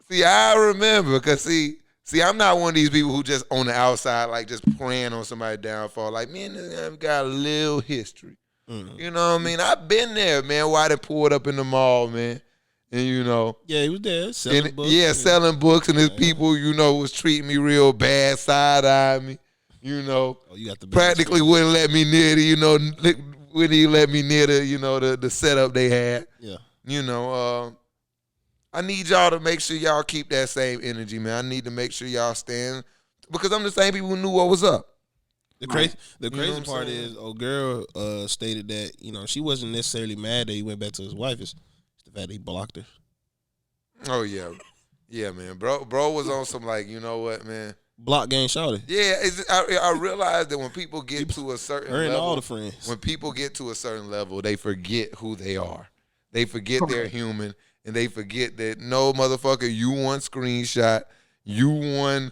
See, I remember because, see, I'm not one of these people who just on the outside, like just praying on somebody's downfall. Like, man, I've got a little history. Mm-hmm. You know what I mean? I've been there, man, while they pulled up in the mall, man. And, Yeah, he was there selling books. Yeah, selling books, and his people, was treating me real bad, side-eyeing me, Oh, you got the practically wouldn't let me near the, wouldn't even let me near the, the setup they had. Yeah. I need y'all to make sure y'all keep that same energy, man. I need to make sure y'all stand, because I'm the same people who knew what was up. The crazy part is, old girl stated that, she wasn't necessarily mad that he went back to his wife. It's the fact that he blocked her. Oh, yeah. Yeah, man. Bro was on some, like, you know what, man? Block game shouted. Yeah, I realized that when people get to a certain level, all the friends. When people get to a certain level, they forget who they are. They forget they're human, and they forget that, no, motherfucker, you one screenshot, you one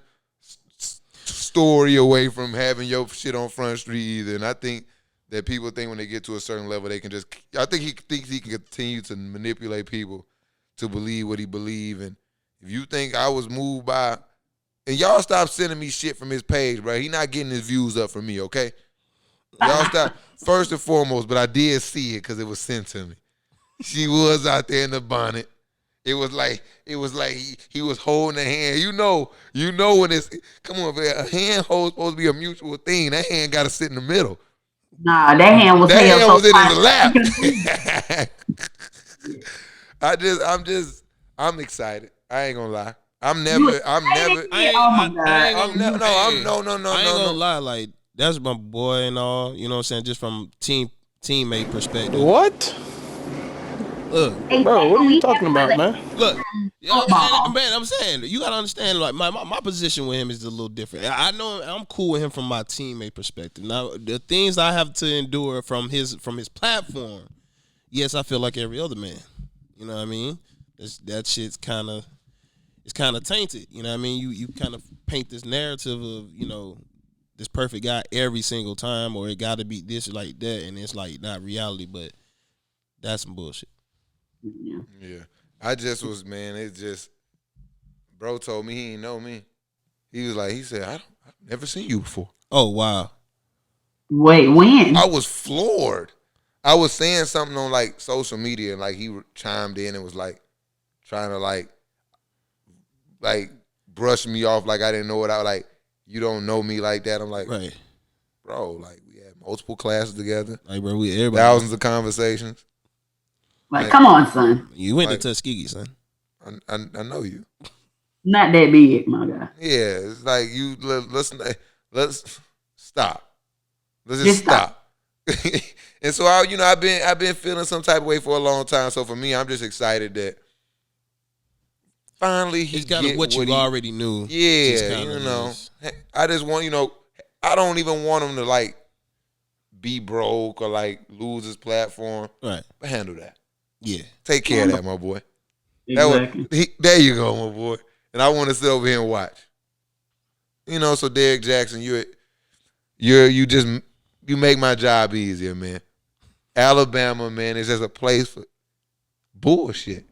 story away from having your shit on Front Street either. And I think that people think when they get to a certain level, they can I think he thinks he can continue to manipulate people to believe what he believes. And if you think I was moved by, and y'all stop sending me shit from his page, bro. He not getting his views up from me, okay? Y'all stop, first and foremost, but I did see it because it was sent to me. She was out there in the bonnet. It was like he was holding a hand. You know when it's, come on, man, a hand hold supposed to be a mutual thing. That hand got to sit in the middle. Nah, that hand was in his lap. I'm excited. I ain't gonna lie. I ain't gonna lie. Like, that's my boy and all. You know what I'm saying? Just from teammate perspective. What? Look, bro, what are you talking about, man? Look, man, I'm saying, you gotta understand. Like, my position with him is a little different. I know I'm cool with him from my teammate perspective. Now, the things I have to endure from his platform, yes, I feel like every other man. You know what I mean? That shit's kind of tainted. You know what I mean? You kind of paint this narrative of, this perfect guy every single time, or it got to be this like that, and it's like not reality. But that's some bullshit. Yeah. I just was, man, it's just, bro told me he ain't know me. He said, I've never seen you before. Oh, wow. Wait, when? I was floored. I was saying something on, like, social media, and, like, he chimed in and was, like, trying to, like brush me off like I didn't know what like, you don't know me like that. I'm like, right, bro, like, we had multiple classes together. Like, bro, everybody. Thousands of conversations. Like, come on, son. You went to Tuskegee, son. I know you. Not that big, my guy. Yeah, it's like, you let's stop. Let's just stop. And so I've been feeling some type of way for a long time. So for me, I'm just excited that finally he's got what you already knew. Yeah, I just want, I don't even want him to, like, be broke or, like, lose his platform. Right. But handle that. Yeah. Take care of that, my boy. Exactly. There you go, my boy. And I want to sit over here and watch. So Derrick Jaxn, you make my job easier, man. Alabama, man, is just a place for bullshit.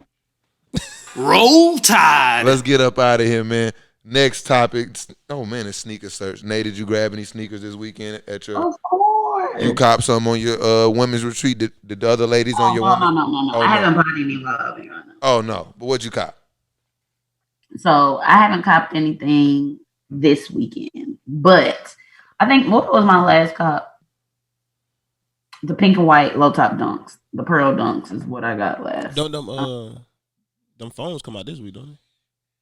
Roll Tide. Let's get up out of here, man. Next topic. Oh, man, it's sneaker search. Nate, did you grab any sneakers this weekend at your? Of course. You cop some on your women's retreat? Did the other ladies on your women? No. Oh, I haven't bought any love right now. Oh, no. But what'd you cop? So I haven't copped anything this weekend. But I think, what was my last cop? The pink and white low top dunks. The pearl dunks is what I got last. Them phones come out this week, don't they?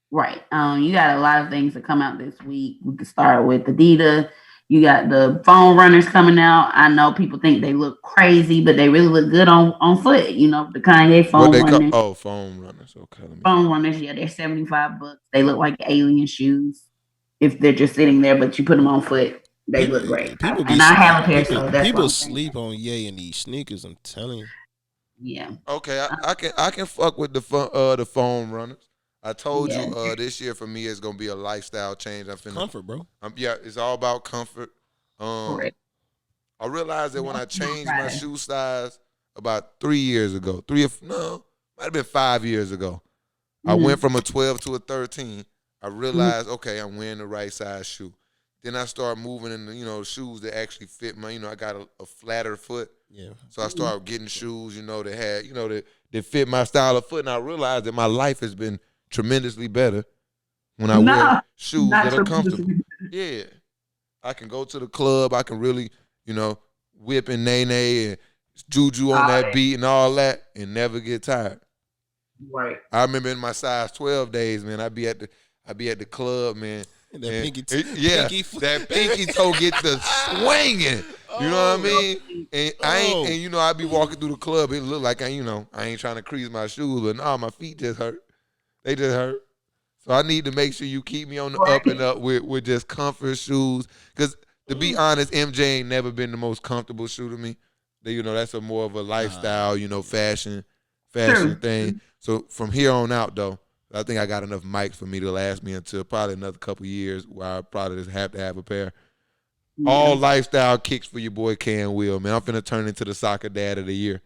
Right. You got a lot of things that come out this week. We could start with Adidas. You got the foam runners coming out. I know people think they look crazy, but they really look good on foot. The Kanye foam runners. Foam runners. Okay. Foam runners, yeah, they're $75. They look like alien shoes if they're just sitting there, but you put them on foot. They look great. People And I have a pair, so that's people sleep on Ye and these sneakers. I'm telling you. Yeah. Okay, I can fuck with the foam runners. I told you this year for me it's gonna be a lifestyle change. Comfort, bro. It's all about comfort. Correct. I realized that when I changed my shoe size about 3 years ago, might have been 5 years ago. I went from a 12 to a 13. I realized, okay, I'm wearing the right size shoe. Then I started moving into, shoes that actually fit my, I got a flatter foot. Yeah. So I started getting shoes, that had, that fit my style of foot. And I realized that my life has been tremendously better when I wear shoes that are comfortable. Yeah. I can go to the club. I can really, whip and nay and juju on that beat and all that and never get tired. Right. I remember in my size 12 days, man, I'd be at the club, man. That pinky that pinky toe get the swinging. You know what I mean? And I'd be walking through the club. It looked like I ain't trying to crease my shoes, but no, my feet just hurt. They just hurt. So I need to make sure you keep me on the up and up with just comfort shoes. Because to be honest, MJ ain't never been the most comfortable shoe to me. That's more of a lifestyle, fashion thing. So from here on out, though, I think I got enough mics for me to last me until probably another couple years where I probably just have to have a pair. Yeah. All lifestyle kicks for your boy Cam Will, man. I'm finna turn into the soccer dad of the year.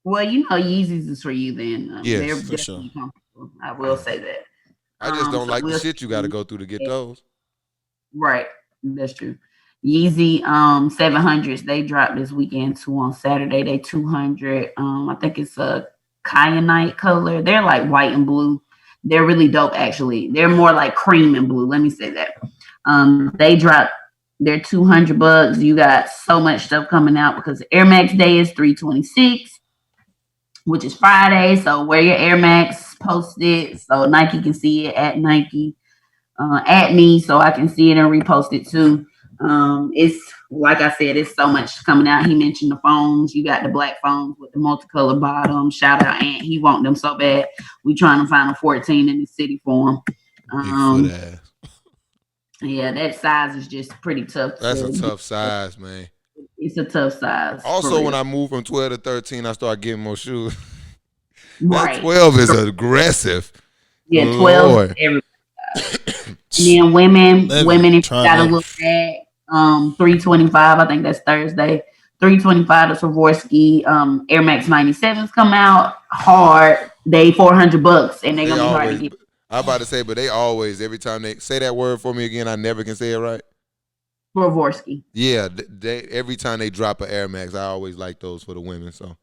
Well, Yeezys is for you then. Yes, they're for definitely comfortable. I will say that. I just don't like the shit you got to go through to get those. Right. That's true. Yeezy 700s, they dropped this weekend too on Saturday. They 200. I think it's a kyanite color. They're like white and blue. They're really dope, actually. They're more like cream and blue. Let me say that. They dropped their $200. You got so much stuff coming out because Air Max Day is 3/26, which is Friday. So wear your Air Max, post it so Nike can see it at Nike, at me so I can see it and repost it too. It's like I said, it's so much coming out. He mentioned the phones. You got the black phones with the multicolored bottom. Shout out Ant. He want them so bad. We trying to find a 14 in the city for him. Yeah, that size is just pretty tough. That's a tough size, man. It's a tough size. Also, when I moved from 12 to 13, I started getting more shoes. Right. That 12 is aggressive. Yeah, 12 is every size. And then women, if you got a little bag, 325. I think that's Thursday. 325 to Swarovski. Air Max 97s come out hard. They $400, and they gonna be hard to get. I'm about to say, but they always, every time they say that word for me again, I never can say it right. Swarovski. Yeah, every time they drop an Air Max, I always like those for the women. So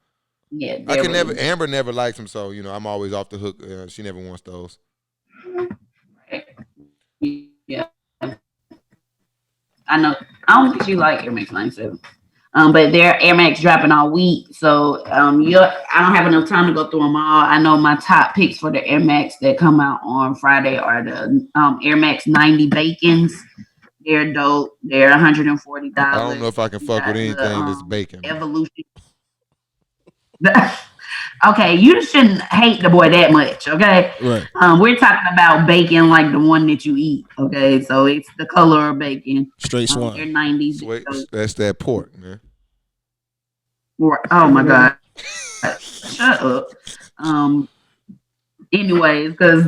yeah, I can never. Amber never likes them, so I'm always off the hook. She never wants those. Yeah, I know. I don't think you like Air Max 97. But they're Air Max dropping all week, so I don't have enough time to go through them all. I know my top picks for the Air Max that come out on Friday are the Air Max 90 Bacons. They're dope. They're $140. I don't know if I can fuck with anything that's bacon. Evolution. Okay, you shouldn't hate the boy that much, okay? Right. We're talking about bacon like the one that you eat, okay? So it's the color of bacon. Straight swine. They're 90s. That's that pork, man. Oh, my God. Shut up. Anyways, because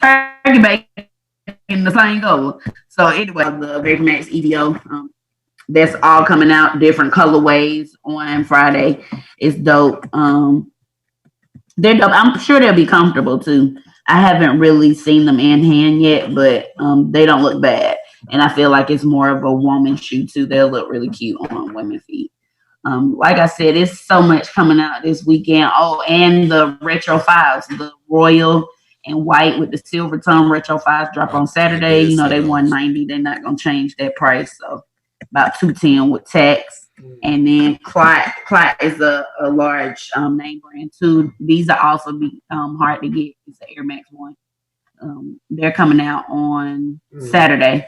turkey bacon the same color. So anyway, the Very Max EVO, that's all coming out, different colorways on Friday. It's dope. They're dope. I'm sure they'll be comfortable too. I haven't really seen them in hand yet, but they don't look bad. And I feel like it's more of a woman shoe too. They'll look really cute on women's feet. Like I said, it's so much coming out this weekend. Oh, and the Retro 5s, the royal and white with the silver tone Retro 5s drop on Saturday. They $190. They're not gonna change that price. So about $210 with tax. And then Clot is a large name brand too. These are also be hard to get. It's the Air Max one. They're coming out on Saturday.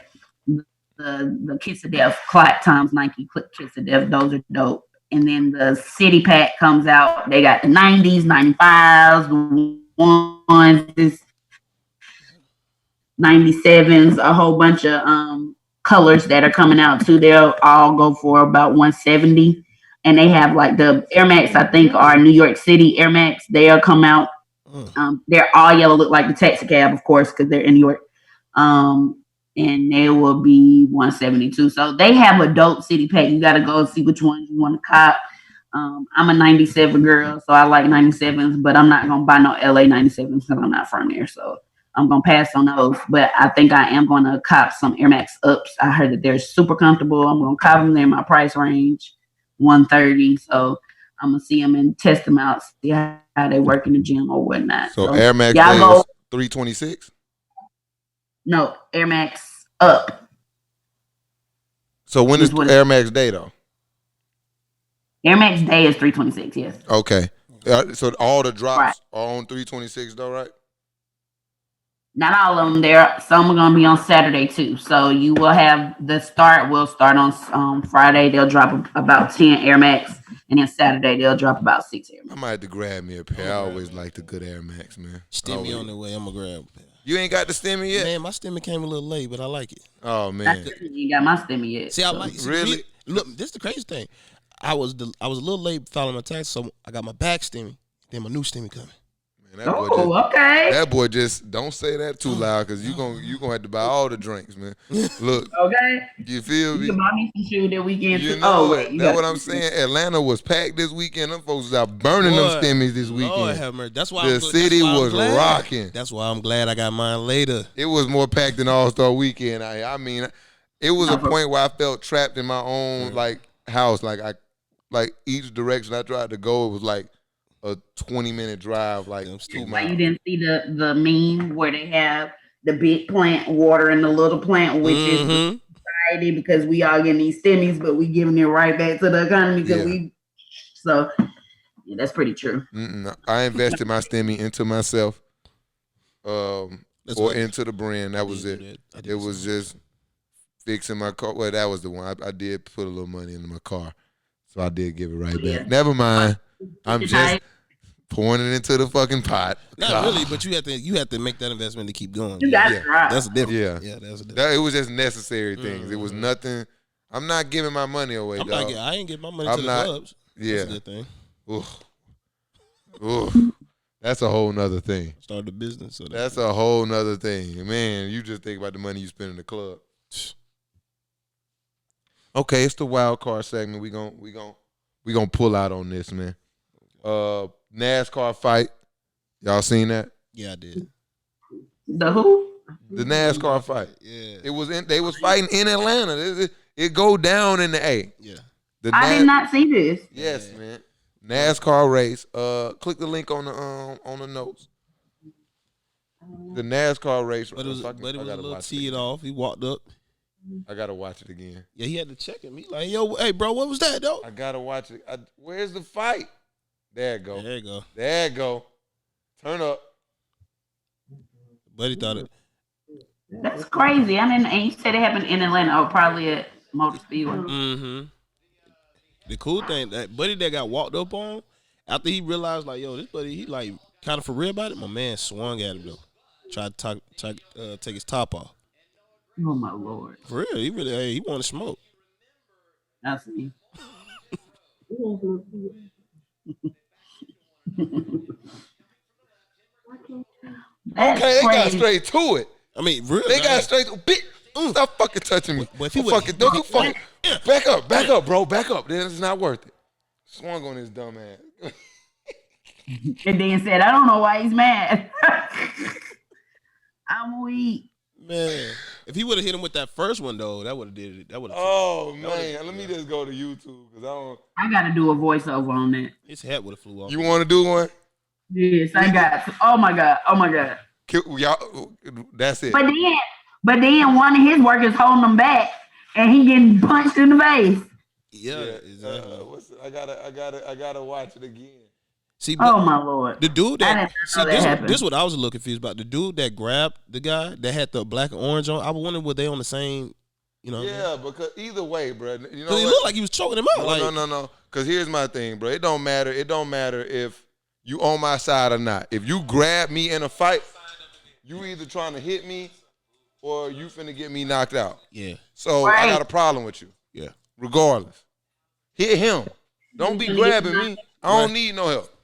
The Kiss of Death, Clot times Nike Kiss of Death. Those are dope. And then the City Pack comes out. They got the 90s, 95s, the ones, 97s, a whole bunch of colors that are coming out too. They'll all go for about 170. And they have like the Air Max, I think, are New York City Air Max. They'll come out. They're all yellow, look like the taxi cab, of course, because they're in New York. And they will be 172. So they have a dope city pack. You got to go see which ones you want to cop. I'm a 97 girl, so I like 97s, but I'm not going to buy no LA 97s because I'm not from there. So I'm going to pass on those. But I think I am going to cop some Air Max Ups. I heard that they're super comfortable. I'm going to cop them. They're in my price range, 130. So I'm going to see them and test them out, see how they work in the gym or whatnot. So Air Max Day is 326? No, Air Max Up. So when is Air Max Day, though? Air Max Day is 326, yes. Okay. So all the drops are on 326, though, right? Not all of them. Some are going to be on Saturday, too. So you will have the start. We'll start on Friday. They'll drop about 10 Air Max. And then Saturday, they'll drop about 6 Air Max. I might have to grab me a pair. I always like the good Air Max, man. Stimmy on the way. I'm going to grab a pair. You ain't got the stimmy yet? Man, my stimmy came a little late, but I like it. Oh, man. You ain't got my stimmy yet. See, I like it. Really? Look, this is the crazy thing. I was a little late filing my tax, so I got my back stimmy. Then my new stimmy coming. Man, okay. That boy just don't say that too loud because you gonna have to buy all the drinks, man. Look. Okay. You feel me? You can buy me some shoes that weekend. You know that's what I'm saying. Atlanta was packed this weekend. Them folks was out burning them stimmies this weekend. Lord have mercy. That's why the city was rocking. That's why I'm glad I got mine later. It was more packed than All-Star Weekend. I mean, it was a point where I felt trapped in my own house. Like each direction I tried to go, it was like a 20-minute drive, like 2 miles. Like you didn't see the meme where they have the big plant watering the little plant, which is society because we all getting these stimmies, but we giving it right back to the economy because So that's pretty true. I invested my stimmy into myself, or into the brand. That was it. It was just fixing my car. Well, that was the one. I did put a little money into my car, so I did give it right back. Never mind. I'm just pouring it into the fucking pot. Not really, but you have to make that investment to keep going. You got it right. That's a difference. Yeah, that's a difference. It was just necessary things. It was nothing. I'm not giving my money away. I ain't giving my money to the clubs. Yeah, that's a good thing. That's a whole nother thing. Start a business. So that's a whole nother thing, man. You just think about the money you spend in the club. Okay, it's the wild card segment. We gonna pull out on this, man. NASCAR fight. Y'all seen that? Yeah, I did. The who? The NASCAR fight. Yeah. They was fighting in Atlanta. It go down in the A. Yeah. I did not see this. Yes, man. NASCAR race. Click the link on the notes. The NASCAR race. But it was a little teed off. He walked up. I gotta watch it again. Yeah, he had to check him. He like, yo, hey, bro, what was that, though? I gotta watch it. Where's the fight? There it go. There you go. Turn up. Buddy thought it. That's crazy. I mean, and you said it happened in Atlanta, or probably at Motor Speedway. Mm-hmm. The cool thing, that buddy that got walked up on, after he realized, like, yo, this buddy, he like kind of for real about it. My man swung at him though, tried to take his top off. Oh my Lord! For real, he wanted to smoke. I see. Okay, they got straight to it. I mean, really, they got straight to it. Stop fucking touching me. But don't you fucking back up, bro. Back up. This is not worth it. Swung on his dumb ass. And then said, I don't know why he's mad. I'm weak. Man, if he would have hit him with that first one though, that would have did it. That would have. Oh man, let me just go to YouTube because I got to do a voiceover on that. His hat would have flew off. You want to do one? Yes, I got to. Oh my god. Y'all, that's it. But then one of his workers holding him back, and he getting punched in the face. Yeah, exactly. I gotta watch it again. See, oh my Lord, the dude this is what I was a little confused about. The dude that grabbed the guy that had the black and orange on, I was wondering were they on the same, Yeah, because either way, bro. You know, he looked like he was choking him out. No. Because here's my thing, bro. It don't matter if you on my side or not. If you grab me in a fight, you either trying to hit me or you finna get me knocked out. Yeah. So I got a problem with you. Yeah. Regardless. Hit him. Don't be grabbing me. I don't need no help.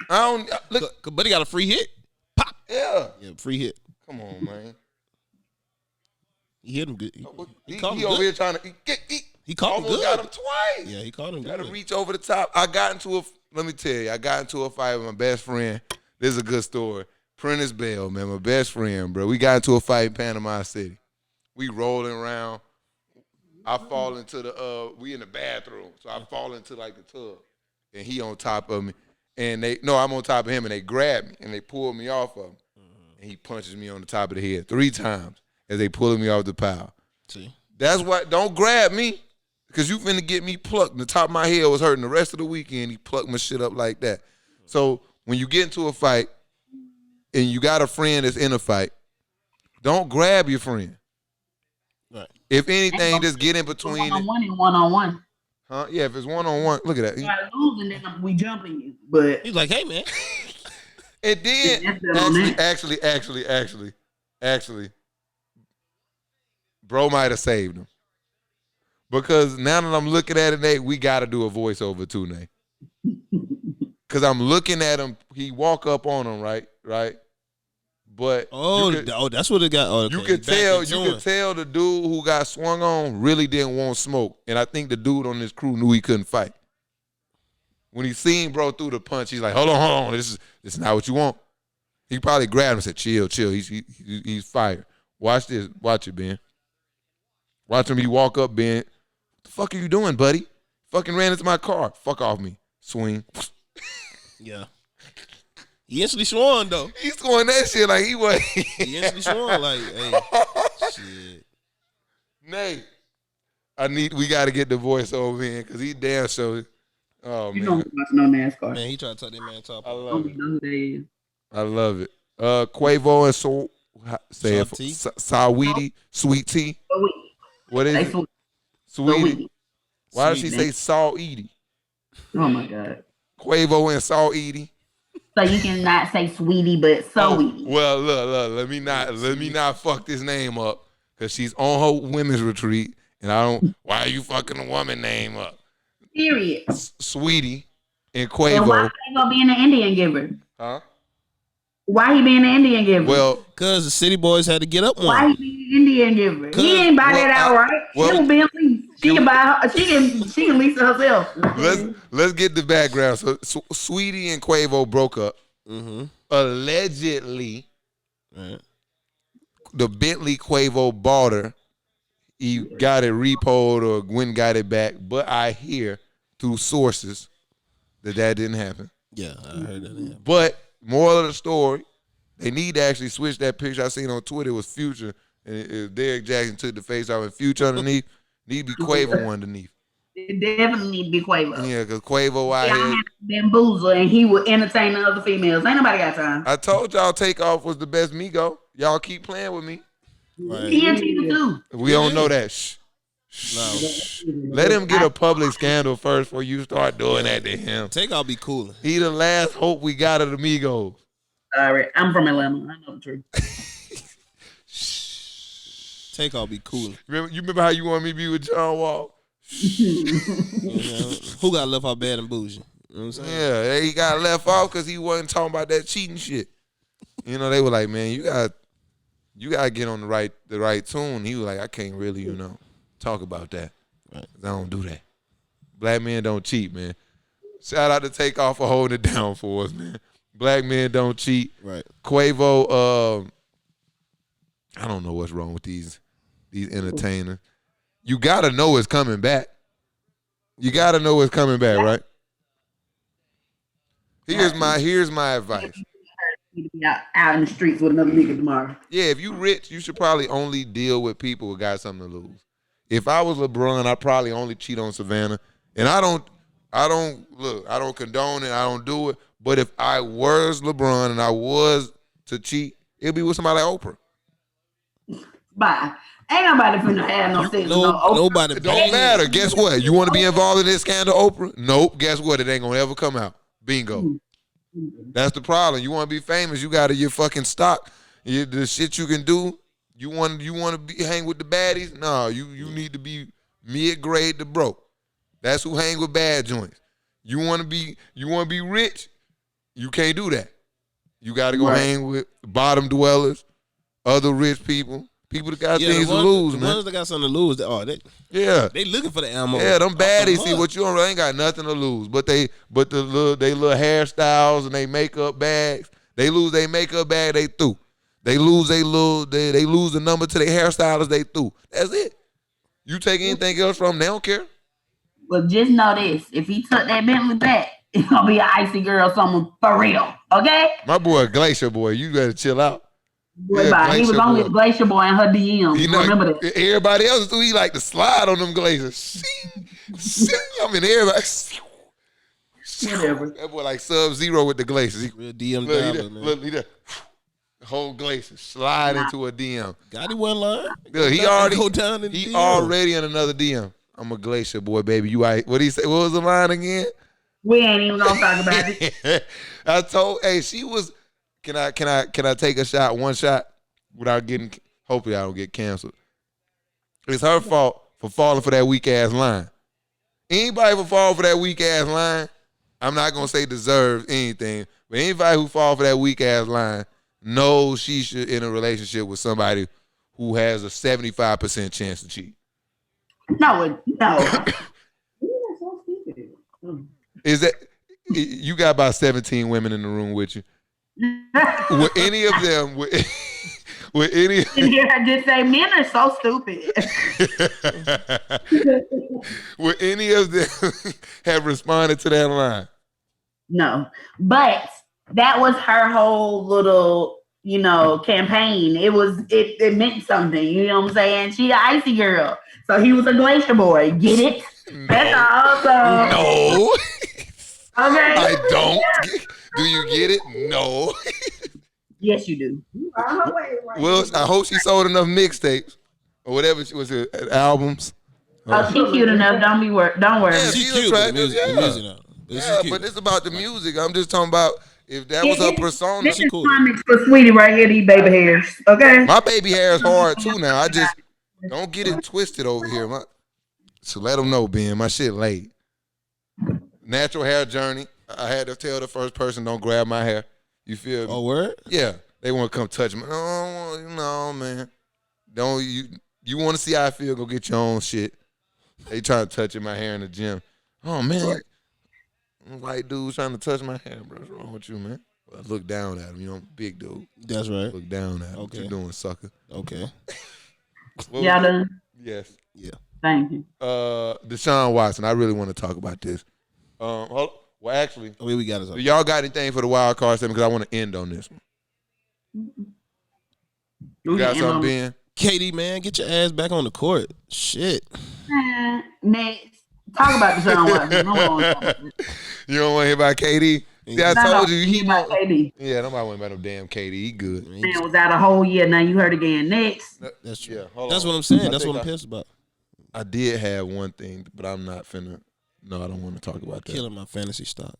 I don't look. But he got a free hit. Pop. Yeah. Yeah, free hit. Come on, man. He hit him good. He over here trying to he caught him almost good. got him twice. Yeah, he caught him Got to good. reach over the top. Let me tell you, I got into a fight with my best friend. This is a good story. Prentice Bell, man, my best friend, bro. We got into a fight in Panama City. We rolling around. I fall into we in the bathroom. So I fall into like the tub. And he on top of me. And I'm on top of him and they grab me and they pull me off of him. And he punches me on the top of the head 3 times as they pulling me off the pile. See? That's why, don't grab me. Because you finna get me plucked. The top of my head was hurting the rest of the weekend. He plucked my shit up like that. So when you get into a fight and you got a friend that's in a fight, don't grab your friend. Right. If anything, just get in between. One-on-one. Huh? Yeah, if it's one-on-one, look at that. You gotta lose and then we jumping you. But He's like, hey, man. And then, actually, bro might have saved him. Because now that I'm looking at it, Nate, we got to do a voiceover too, Nate. Because I'm looking at him. He walk up on him, right? But that's what it got. Oh, okay. You could tell the dude who got swung on really didn't want smoke. And I think the dude on this crew knew he couldn't fight. When he seen bro through the punch, he's like, hold on. This is not what you want. He probably grabbed him and said, chill. He's fired. Watch this. Watch it, Ben. Watch him. He walk up, Ben. What the fuck are you doing, buddy? Fucking ran into my car. Fuck off me. Swing. Yeah. He instantly swung, though. He's going that shit like he was. He instantly swung like, hey, shit. Nate, we got to get the voice over in because he damn sure. Oh, you man. don't watch no NASCAR. Man, he tried to talk that man top. I love it. Know who they is. I love it. Quavo and Saweetie, Sweet Tea. What is it? Sweetie. Why does she say Saweetie? Oh my God. Quavo and Saweetie. So you cannot say sweetie, but Saweetie. Well, look. Let me not fuck this name up because she's on her women's retreat, and I don't. Why are you fucking a woman name up? Period. Sweetie and Quavo. And why he gonna be in the Indian giver? Huh? Why he being the Indian giver? Well, because the city boys had to get up one. Why he being the Indian giver? He ain't buy that outright. She don't be leased. She can buy her. She can lease it herself. Let's get the background. So Sweetie and Quavo broke up. Mm-hmm. Allegedly, right. The Bentley Quavo bought her. He got it repoed or went and got it back. But I hear through sources that didn't happen. Yeah, I heard that happened. But moral of the story, they need to actually switch that picture I seen on Twitter. It was Future, and Derrick Jaxn took the face off and Future underneath. Need to be Quavo underneath. It definitely need to be Quavo. Yeah, because Quavo out here. Bamboozle, and he would entertain the other females. Ain't nobody got time. I told y'all Takeoff was the best Migo. Y'all keep playing with me. Right. He and Tina too. We don't know that. Shh. No. Let him get a public scandal first before you start doing that to him. Takeoff be cooling. He the last hope we got of the Migos. Sorry, I'm from Atlanta. I know the truth. Takeoff be cooling. You remember how you wanted me to be with John Wall? Who got left out bad and bougie? You know what I'm saying? Yeah, he got left off because he wasn't talking about that cheating shit. You know, they were like, man, you gotta get on the right tune. He was like, I can't really, talk about that. Right. I don't do that. Black men don't cheat, man. Shout out to Takeoff for holding it down for us, man. Black men don't cheat. Right. Quavo, I don't know what's wrong with these entertainers. You gotta know it's coming back. You gotta know it's coming back, right? Here's my advice. Out in the streets with another nigga tomorrow. Yeah, if you rich, you should probably only deal with people who got something to lose. If I was LeBron, I'd probably only cheat on Savannah. And I don't condone it, I don't do it. But if I was LeBron and I was to cheat, it'd be with somebody like Oprah. Bye. Ain't nobody finna have no sense. Nobody. It don't matter. Guess what? You want to be involved in this scandal, Oprah? Nope. Guess what? It ain't gonna ever come out. Bingo. That's the problem. You want to be famous, you got to your fucking stock. The shit you can do, You want to hang with the baddies? No, you need to be mid-grade to broke. That's who hang with bad joints. You want to be rich? You can't do that. You got to go hang with bottom dwellers, other rich people that got things to lose, man. The ones that got something to lose, they looking for the ammo. Yeah, them baddies see what you ain't got nothing to lose, but they little hairstyles and they makeup bags. They lose their makeup bag, they through. They lose they lose the number to their hairstylist, they through. That's it. You take anything else from them, they don't care. Well, just know this: if he took that Bentley back, it's gonna be an icy girl, someone for real. Okay? My boy, Glacier Boy, you better chill out. Boy, he was only a Glacier Boy in her DM. Remember that? Everybody else do. He like to slide on them glaciers. I mean, everybody. Whatever. That boy like Sub-Zero with the glaciers. Real DM diver, man. Look, the whole glacier slide into a DM. Got one line. Look, he already in another DM. I'm a Glacier Boy, baby. You what did he say? What was the line again? We ain't even gonna talk about it. I told, she was. Can I take a shot, one shot, without getting? Hopefully, I don't get canceled. It's her fault for falling for that weak ass line. Anybody for fall for that weak ass line, I'm not gonna say deserves anything, but anybody who fall for that weak ass line knows she should in a relationship with somebody who has a 75% chance to cheat. No. Is that you got about 17 women in the room with you? With any of them? With any? I just say men are so stupid. Would any of them have responded to that line? No, but that was her whole little, campaign. It meant something. You know what I'm saying? She an icy girl, so he was a Glacier Boy. Get it? No. That's awesome. No. Okay. I don't. Do you get it? No. Yes, you do. Well, I hope she sold enough mixtapes or whatever. Was it albums? She's cute enough. Don't worry. Yeah, She's cute. The music, but it's about the music. I'm just talking about if that was her persona. This She is cool. comics for Saweetie right here. These baby hairs. Okay. My baby hair is hard too. Now I just don't get it twisted over here. So let them know, Ben. My shit laid. Natural hair journey. I had to tell the first person, don't grab my hair. You feel me? Oh, word? Yeah. They want to come touch me. No, man. Don't you want to see how I feel? Go get your own shit. They trying to touch my hair in the gym. Oh, man. White dudes trying to touch my hair, bro. What's wrong with you, man? Well, I look down at him. I'm big dude. That's right. Look down at him. Okay. What you doing, sucker? Okay. Y'all done? Yes. Yeah. Thank you. Deshaun Watson. I really want to talk about this. Well, actually, We got it. do y'all got anything for the wild card segment? Because I want to end on this one. You got something, Ben? KD, man, get your ass back on the court. Shit. Next. Talk about Deshaun Watson. No one wants to talk about it. You don't want to hear about KD? See, I told you he about KD. Yeah, nobody want about no damn KD. He good. Man was out a whole year. Now you heard again. Next. That's true. Yeah, That's what I'm saying. That's what I'm pissed about. I did have one thing, but I'm not finna. No, I don't want to talk about that. Killing my fantasy stock.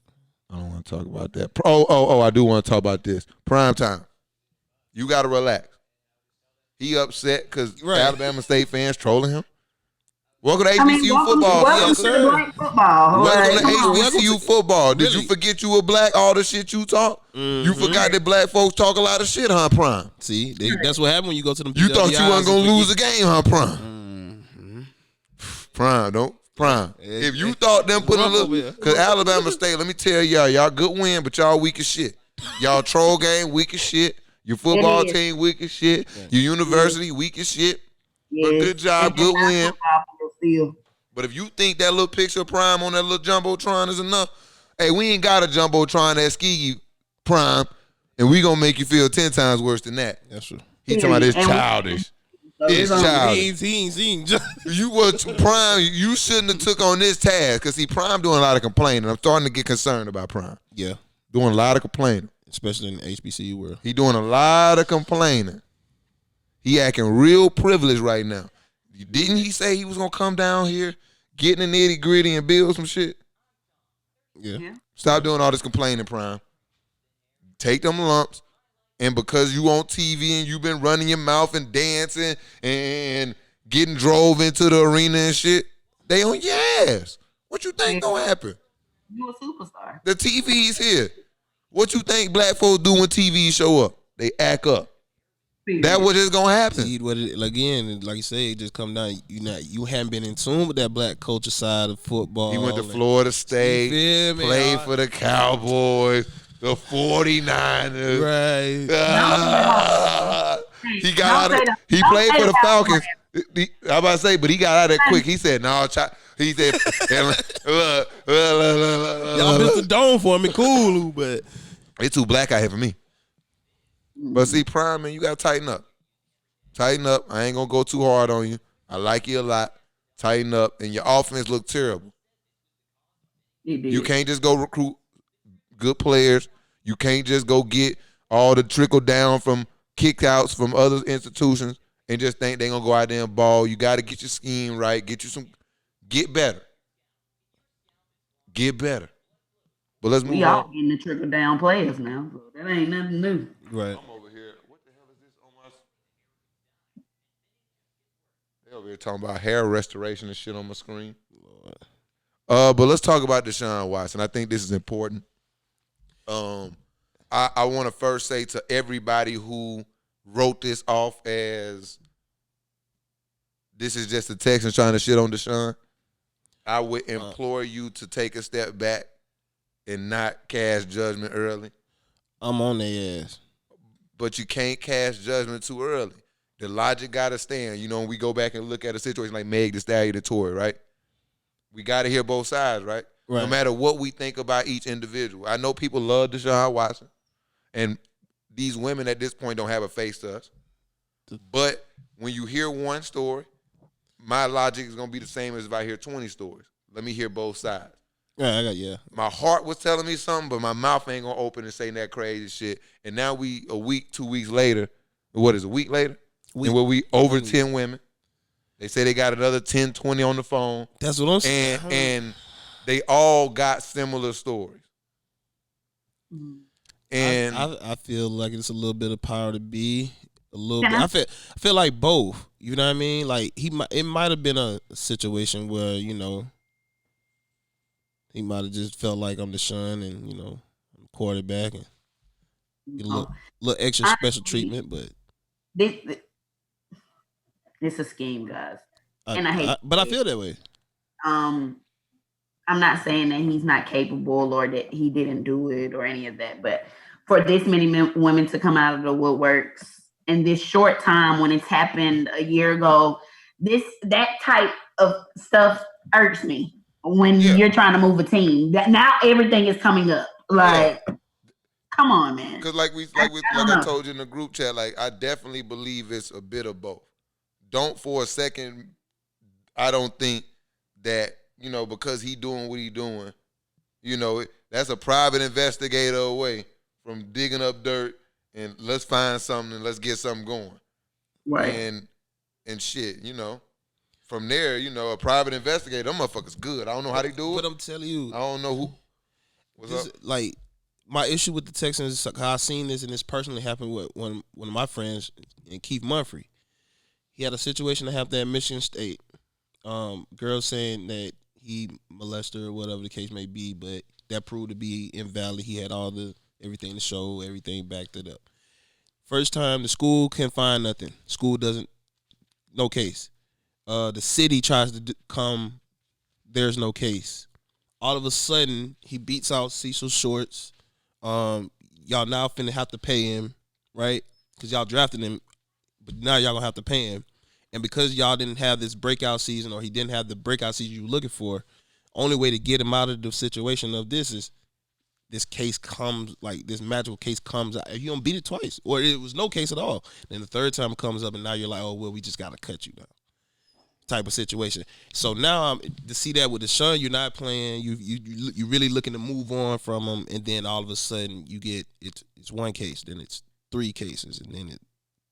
I don't want to talk about that. I do want to talk about this. Prime time. You got to relax. He upset because Alabama State fans trolling him. Welcome to HBCU football. Welcome to the black football. Welcome to HBCU football. Did you forget you were black? All the shit you talk? Mm-hmm. You forgot that black folks talk a lot of shit, huh, Prime? See, that's what happened when you go to them. You thought you wasn't going to lose a game, huh, Prime? Mm-hmm. Prime. If you thought them put a little, because Alabama State, let me tell y'all good win, but y'all weak as shit. Y'all troll game weak as shit. Your football team weak as shit. Your university weak as shit. But good job, good win. But if you think that little picture of Prime on that little Jumbotron is enough, hey, we ain't got a Jumbotron at Ski Prime, and we gonna make you feel 10 times worse than that. That's true. He talking about this childish. It's childish. He ain't You was Prime. You shouldn't have took on this task because Prime doing a lot of complaining. I'm starting to get concerned about Prime. Yeah, doing a lot of complaining, especially in the HBCU world. He doing a lot of complaining. He acting real privileged right now. Didn't he say he was gonna come down here, get in the nitty gritty, and build some shit? Yeah. Stop doing all this complaining, Prime. Take them lumps And because you on TV and you been running your mouth and dancing and getting drove into the arena and shit, they on your ass. What you think gonna happen? You a superstar. The TV's here. What you think black folks do when TVs show up? They act up. That what is gonna happen. Again, like you say, it just come down. You haven't been in tune with that black culture side of football. He went to Florida State, played for the Cowboys, the 49ers. Right. He got out. He played for the Falcons. I'm about to say, but he got out of there quick. He said, "No, he said, y'all built the dome for me, cool, but it's too black out here for me." But see, Prime, man, you got to tighten up. Tighten up. I ain't going to go too hard on you. I like you a lot. Tighten up. And your offense look terrible. You can't just go recruit good players. You can't just go get all the trickle down from kickouts from other institutions and just think they're going to go out there and ball. You got to get your scheme right. Get better. Get better. But let's move on. We all getting the trickle down players now. So that ain't nothing new. Right. I'm over here. What the hell is this on my? They over here talking about hair restoration and shit on my screen. But let's talk about Deshaun Watson. I think this is important. I want to first say to everybody who wrote this off as this is just the Texans trying to shit on Deshaun, I would implore you to take a step back and not cast judgment early. I'm on their ass. But you can't cast judgment too early. The logic got to stand. You know, when we go back and look at a situation like Meg Thee Stallion and Tory, right? We got to hear both sides, right? No matter what we think about each individual. I know people love Deshaun Watson, and these women at this point don't have a face to us. But when you hear one story, my logic is going to be the same as if I hear 20 stories. Let me hear both sides. Yeah. My heart was telling me something, but my mouth ain't going to open and say that crazy shit. And now we, a week, 2 weeks later, what is it, a week later? And we over 10 women. They say they got another 10, 20 on the phone. That's what I'm saying. And they all got similar stories. And I feel like it's a little bit of power to be. A little bit. I feel like both. You know what I mean? Like it might have been a situation where, you know, he might have just felt like I'm the son and, you know, I'm the quarterback and get a little extra special treatment, but it's a scheme, guys. And I feel that way. I'm not saying that he's not capable or that he didn't do it or any of that, but for this many women to come out of the woodworks in this short time when it's happened a year ago, that type of stuff irks me when you're trying to move a team. That now everything is coming up. Like, come on, man. Because like I told you in the group chat, like I definitely believe it's a bit of both. Don't for a second, I don't think that, you know, because he doing what he doing, you know, that's a private investigator away from digging up dirt and let's find something and let's get something going. Right. And shit, you know. From there, you know, a private investigator, them motherfuckers good. I don't know how they do it. But I'm telling you. I don't know who. What's up? Like, my issue with the Texans, how I seen this, and this personally happened with one of my friends, and Keith Mumphrey. He had a situation that happened at Michigan State. Girl saying that he molested her or whatever the case may be, but that proved to be invalid. He had everything to show, everything backed it up. First time, the school can't find nothing. School no case. The city tries to come, there's no case. All of a sudden, he beats out Cecil Shorts. Y'all now finna have to pay him, right? Because y'all drafted him, but now y'all gonna have to pay him. And because y'all didn't have this breakout season, or he didn't have the breakout season you were looking for, only way to get him out of the situation of this is this case comes, like this magical case comes out. You don't beat it twice, or it was no case at all. Then the third time it comes up, and now you're like, oh, well, we just got to cut you now. Type of situation. So now to see that with Deshaun, you're not playing. You really looking to move on from him, and then all of a sudden you get it's one case, then it's 3 cases, and then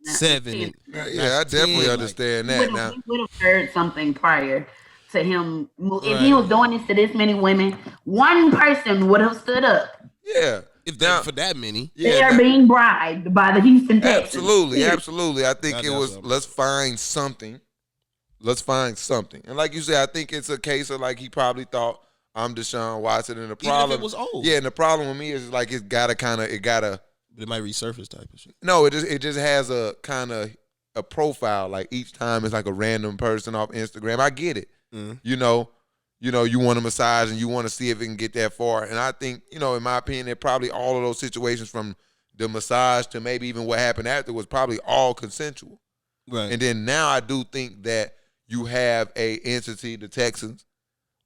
it's 7. I definitely understand that. Now we would have heard something prior to him. If he was doing this to this many women, one person would have stood up. Yeah. If that for that many, they are being bribed by the Houston Texans. Absolutely. I think it was let's find something. And like you said, I think it's a case of like he probably thought I'm Deshaun Watson, and the problem even if it was old. Yeah, and the problem with me is like it gotta. But it might resurface type of shit. No, it just has a kind of a profile. Like each time it's like a random person off Instagram. I get it. Mm-hmm. You know, you want a massage and you want to see if it can get that far. And I think, in my opinion, that probably all of those situations from the massage to maybe even what happened after was probably all consensual. Right. And then now I do think that you have a entity, the Texans,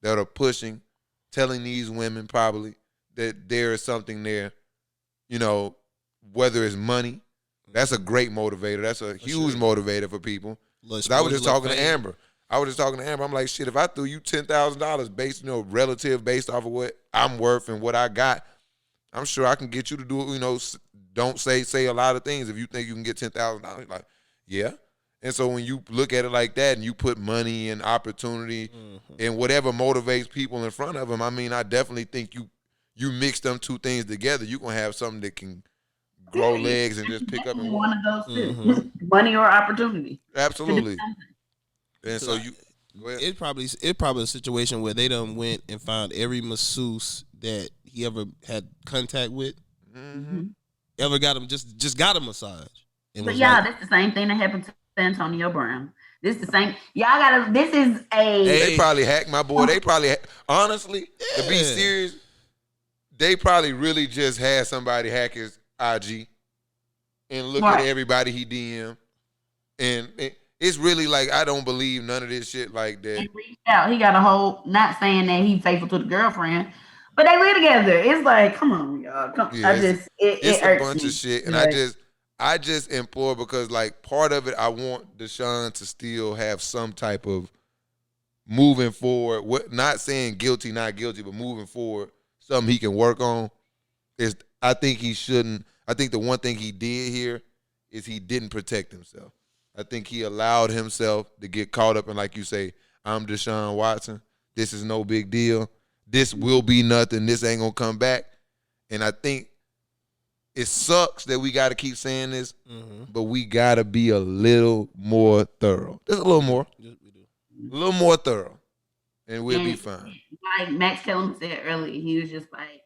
that are pushing, telling these women probably that there is something there, whether it's money. That's a great motivator. That's a huge motivator for people. I was just talking to Amber. I'm like, shit, if I threw you $10,000 based off of what I'm worth and what I got, I'm sure I can get you to do, don't say a lot of things. If you think you can get $10,000, like, yeah. And so when you look at it like that and you put money and opportunity and whatever motivates people in front of them, I mean, I definitely think you mix them two things together, you're going to have something that can grow legs and just pick up and one of those two, money or opportunity. Absolutely. And so it's probably a situation where they done went and found every masseuse that he ever had contact with, ever got him just got a massage. But that's the same thing that happened to Antonio Brown. This is the same. They probably hacked my boy. They probably honestly, to be serious, they probably really just had somebody hack his IG and look at everybody he DM, and it's really like I don't believe none of this shit like that. He reached out. He got a whole. Not saying that he's faithful to the girlfriend, but they live together. It's like, come on, y'all. It's a bunch of shit, and I just implore because like part of it, I want Deshaun to still have some type of moving forward. Not saying guilty, not guilty, but moving forward, something he can work on. I think he shouldn't. I think the one thing he did here is he didn't protect himself. I think he allowed himself to get caught up in, like you say, I'm Deshaun Watson. This is no big deal. This will be nothing. This ain't going to come back. And I think it sucks that we got to keep saying this, but we got to be a little more thorough. Just a little more. Yes, we do. A little more thorough. And we'll be fine. Like Max Kellerman said earlier, he was just like,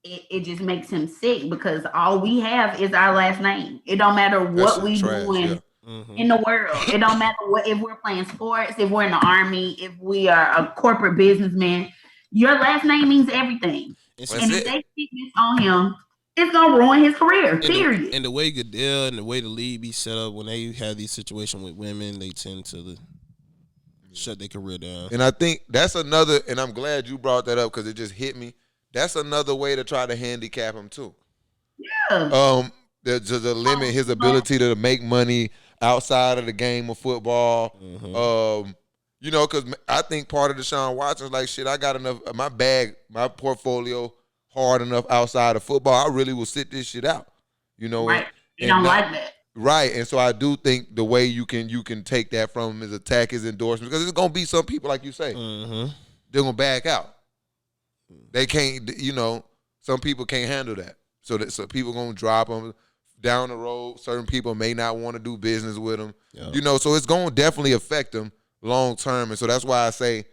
it just makes him sick because all we have is our last name. It don't matter what we doing in the world. It don't matter if we're playing sports, if we're in the Army, if we are a corporate businessman. Your last name means everything. And if they stick this on him, it's gonna ruin his career. Period. And the way Goodell and the way the league be set up, when they have these situations with women, they tend to shut their career down. And I think that's another. And I'm glad you brought that up because it just hit me. That's another way to try to handicap him too. Yeah. To limit his ability to make money outside of the game of football. Because I think part of Deshaun Watson is like, shit, I got enough, my portfolio hard enough outside of football. I really will sit this shit out. Right. You don't like that. Right. And so I do think the way you can take that from him is attack his endorsement because there's going to be some people, like you say, they're going to back out. They can't, some people can't handle that. So people going to drop them down the road. Certain people may not want to do business with them. Yeah. So it's going to definitely affect them long term. And so that's why I say,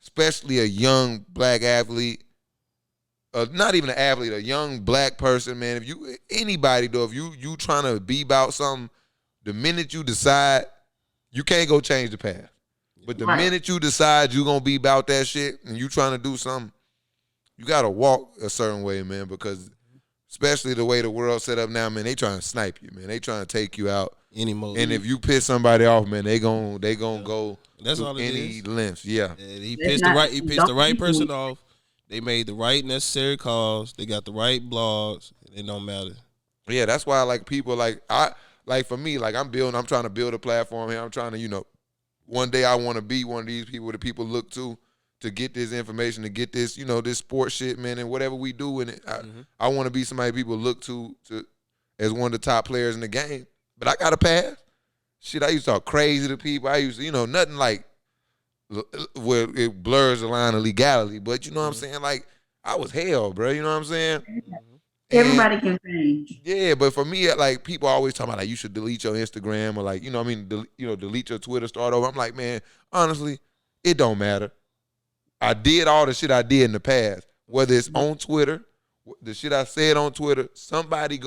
especially a young black athlete, not even an athlete, a young black person, man, if you trying to be about something, the minute you decide, you can't go change the past. But the minute you decide you're going to be about that shit and you trying to do something, you got to walk a certain way, man, because especially the way the world's set up now, man, they trying to snipe you, man. They trying to take you out. Any mode. And if you piss somebody off, man, they gon' go That's all it any is. lengths. Yeah. He pissed the right person off. They made the right necessary calls. They got the right blogs. It don't matter. Yeah, that's why people for me, I'm trying to build a platform here. I'm trying to, one day I want to be one of these people that people look to get this information, to get this, this sports shit, man, and whatever we do in it. I want to be somebody people look to as one of the top players in the game. But I got a pass. Shit, I used to talk crazy to people. I used to, nothing like where it blurs the line of legality. But you know what I'm saying? Like, I was hell, bro. You know what I'm saying? Everybody can change. Yeah, but for me, like people always talk about like you should delete your Instagram or like delete your Twitter, start over. I'm like, man, honestly, it don't matter. I did all the shit I did in the past, whether it's on Twitter, the shit I said on Twitter. Somebody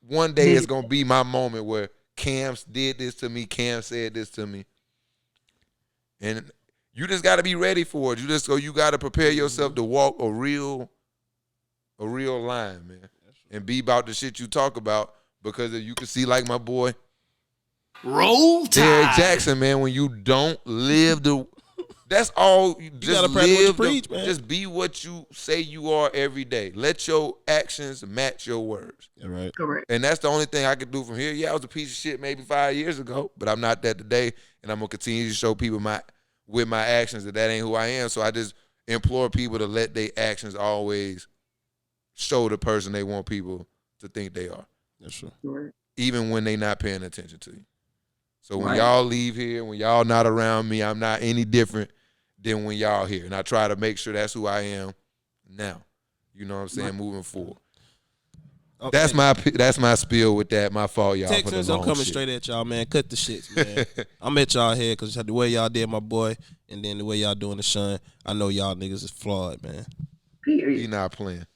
one day it's gonna be my moment where Cam did this to me, Cam said this to me, and you just got to be ready for it. You got to prepare yourself to walk a real line, man, and be about the shit you talk about. Because you can see, like my boy, Roll Tide. Derrick Jaxn, man. When you don't live that's all. You just gotta practice what you preach, man. Just be what you say you are every day. Let your actions match your words. Yeah, right. Correct. And that's the only thing I could do from here. Yeah, I was a piece of shit maybe 5 years ago, but I'm not that today, and I'm gonna continue to show people with my actions that ain't who I am. So I just implore people to let their actions always show the person they want people to think they are. That's true. Correct. Even when they not paying attention to you. So when y'all leave here, when y'all not around me, I'm not any different than when y'all here. And I try to make sure that's who I am now. You know what I'm saying? Moving forward. Okay. That's my spiel with that. My fault, y'all. Texans, I'm coming straight at y'all, man. Cut the shits, man. I'm at y'all here because the way y'all did my boy and then the way y'all doing the Sean, I know y'all niggas is flawed, man. He not playing.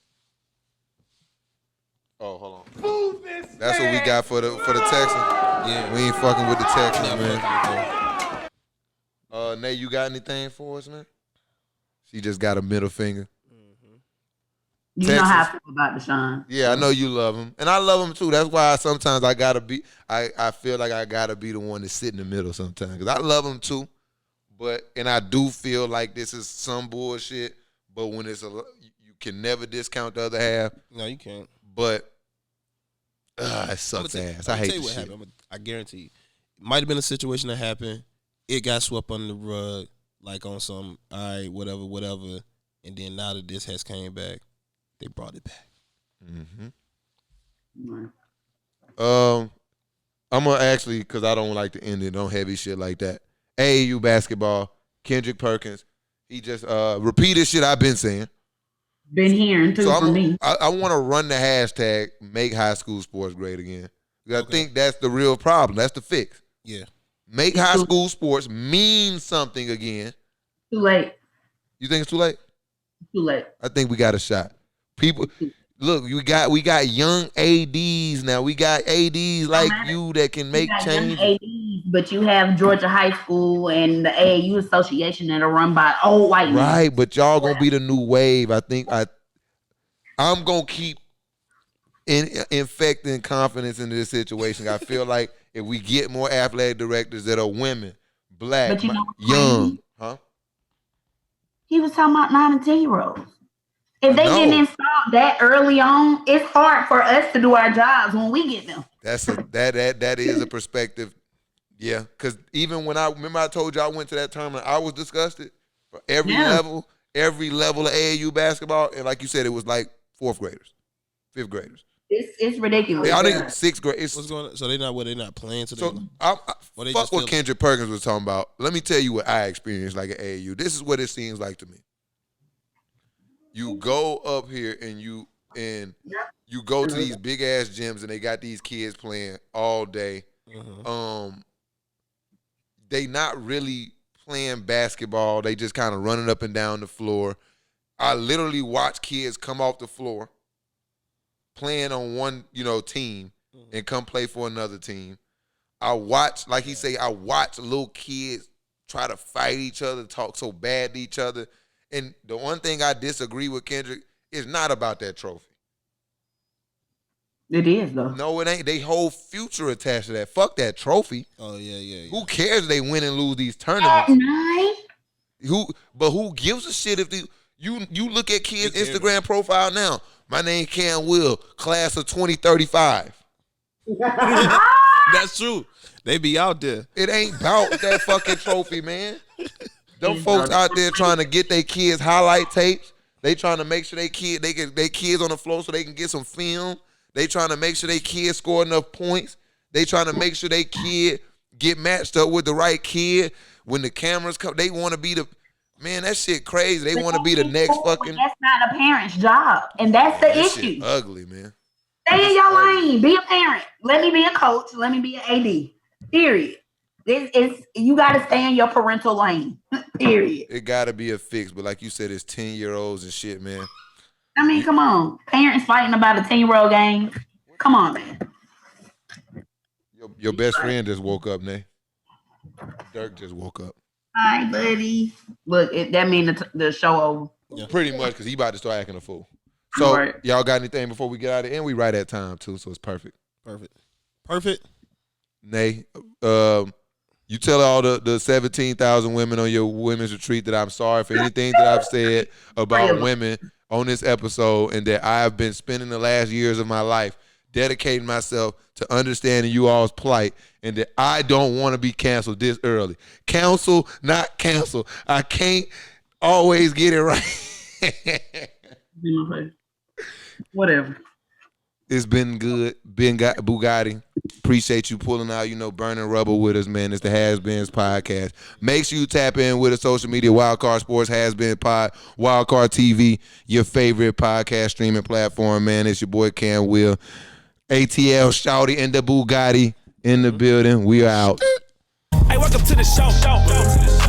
Oh, hold on. That's what we got for the Texans. Yeah. We ain't fucking with the Texans, man. Nate, you got anything for us, man? She just got a middle finger. You know how I feel about Deshaun. Yeah, I know you love him. And I love him too. That's why sometimes I feel like I gotta be the one to sit in the middle sometimes. Because I love him too. And I do feel like this is some bullshit. But when you can never discount the other half. No, you can't. But it sucks ass. I hate this shit. I guarantee you. It might have been a situation that happened. It got swept under the rug, like on some, all right, whatever. And then now that this has came back, they brought it back. Mm-hmm. I'm going to actually, because I don't like to end it on heavy shit like that. AAU basketball, Kendrick Perkins, he just repeated shit I've been saying. Been hearing too from me. I want to run the hashtag make high school sports great again. I think that's the real problem. That's the fix. Yeah. Make high school sports mean something again. Too late. You think it's too late? Too late. I think we got a shot. People, look, we got young ADs now. We got ADs like you that can make change. ADs, but you have Georgia High School and the AAU Association that are run by old white men. Right, but y'all gonna be the new wave. I think I'm gonna keep infecting confidence into this situation. I feel like if we get more athletic directors that are women, black, young, He was talking about 9 and 10-year-olds. If they get installed that early on, it's hard for us to do our jobs when we get them. That is a perspective. Yeah, because even when I told you I went to that tournament, I was disgusted for every level of AAU basketball, and like you said, it was like 4th graders, 5th graders. It's ridiculous. I think 6th grade. What's going on? So they're not playing today. So fuck what Kendrick Perkins was talking about. Let me tell you what I experienced like at AAU. This is what it seems like to me. You go up here and you go to these big ass gyms and they got these kids playing all day. Mm-hmm. They not really playing basketball. They just kind of running up and down the floor. I literally watch kids come off the floor playing on one, team and come play for another team. I watch, like he say, I watch little kids try to fight each other, talk so bad to each other. And the one thing I disagree with Kendrick is not about that trophy. It is, though. No, it ain't. They whole future attached to that. Fuck that trophy. Oh, yeah. Who cares if they win and lose these tournaments? Who gives a shit if you look at kids' Instagram profile now? My name Cam Will, class of 2035. That's true. They be out there. It ain't about that fucking trophy, man. Them folks out there trying to get their kids highlight tapes. They trying to make sure they get their kids on the floor so they can get some film. They trying to make sure their kids score enough points. They trying to make sure their kid get matched up with the right kid. When the cameras come, they want to be the Man, that shit crazy. They want to be the next fucking. That's not a parent's job, and that's the issue. Shit ugly, man. Stay in your lane. Be a parent. Let me be a coach. Let me be an AD. Period. You got to stay in your parental lane. Period. It got to be a fix, but like you said, it's 10-year-olds and shit, man. I mean, come on. Parents fighting about a 10-year-old game. Come on, man. Your best friend just woke up, Nay. Dirk just woke up. Hi, buddy. Look, that means the show over. Yeah. Pretty much, because he about to start acting a fool. So, y'all got anything before we get out of here? And we right at time, too, so it's perfect. Perfect. Nay, you tell all the 17,000 women on your women's retreat that I'm sorry for anything that I've said about women on this episode, and that I have been spending the last years of my life dedicating myself to understanding you all's plight, and that I don't want to be canceled this early. Counsel, not cancel. I can't always get it right. Whatever. It's been good. Bugatti. Appreciate you pulling out, burning rubber with us, man. It's the HasBeens Podcast. Make sure you tap in with the social media, Wildcard Sports, HasBeen Pod, Wildcard TV, your favorite podcast streaming platform, man. It's your boy Cam Will. ATL, Shouty, and the Bugatti in the building. We are out. Hey, welcome to the show.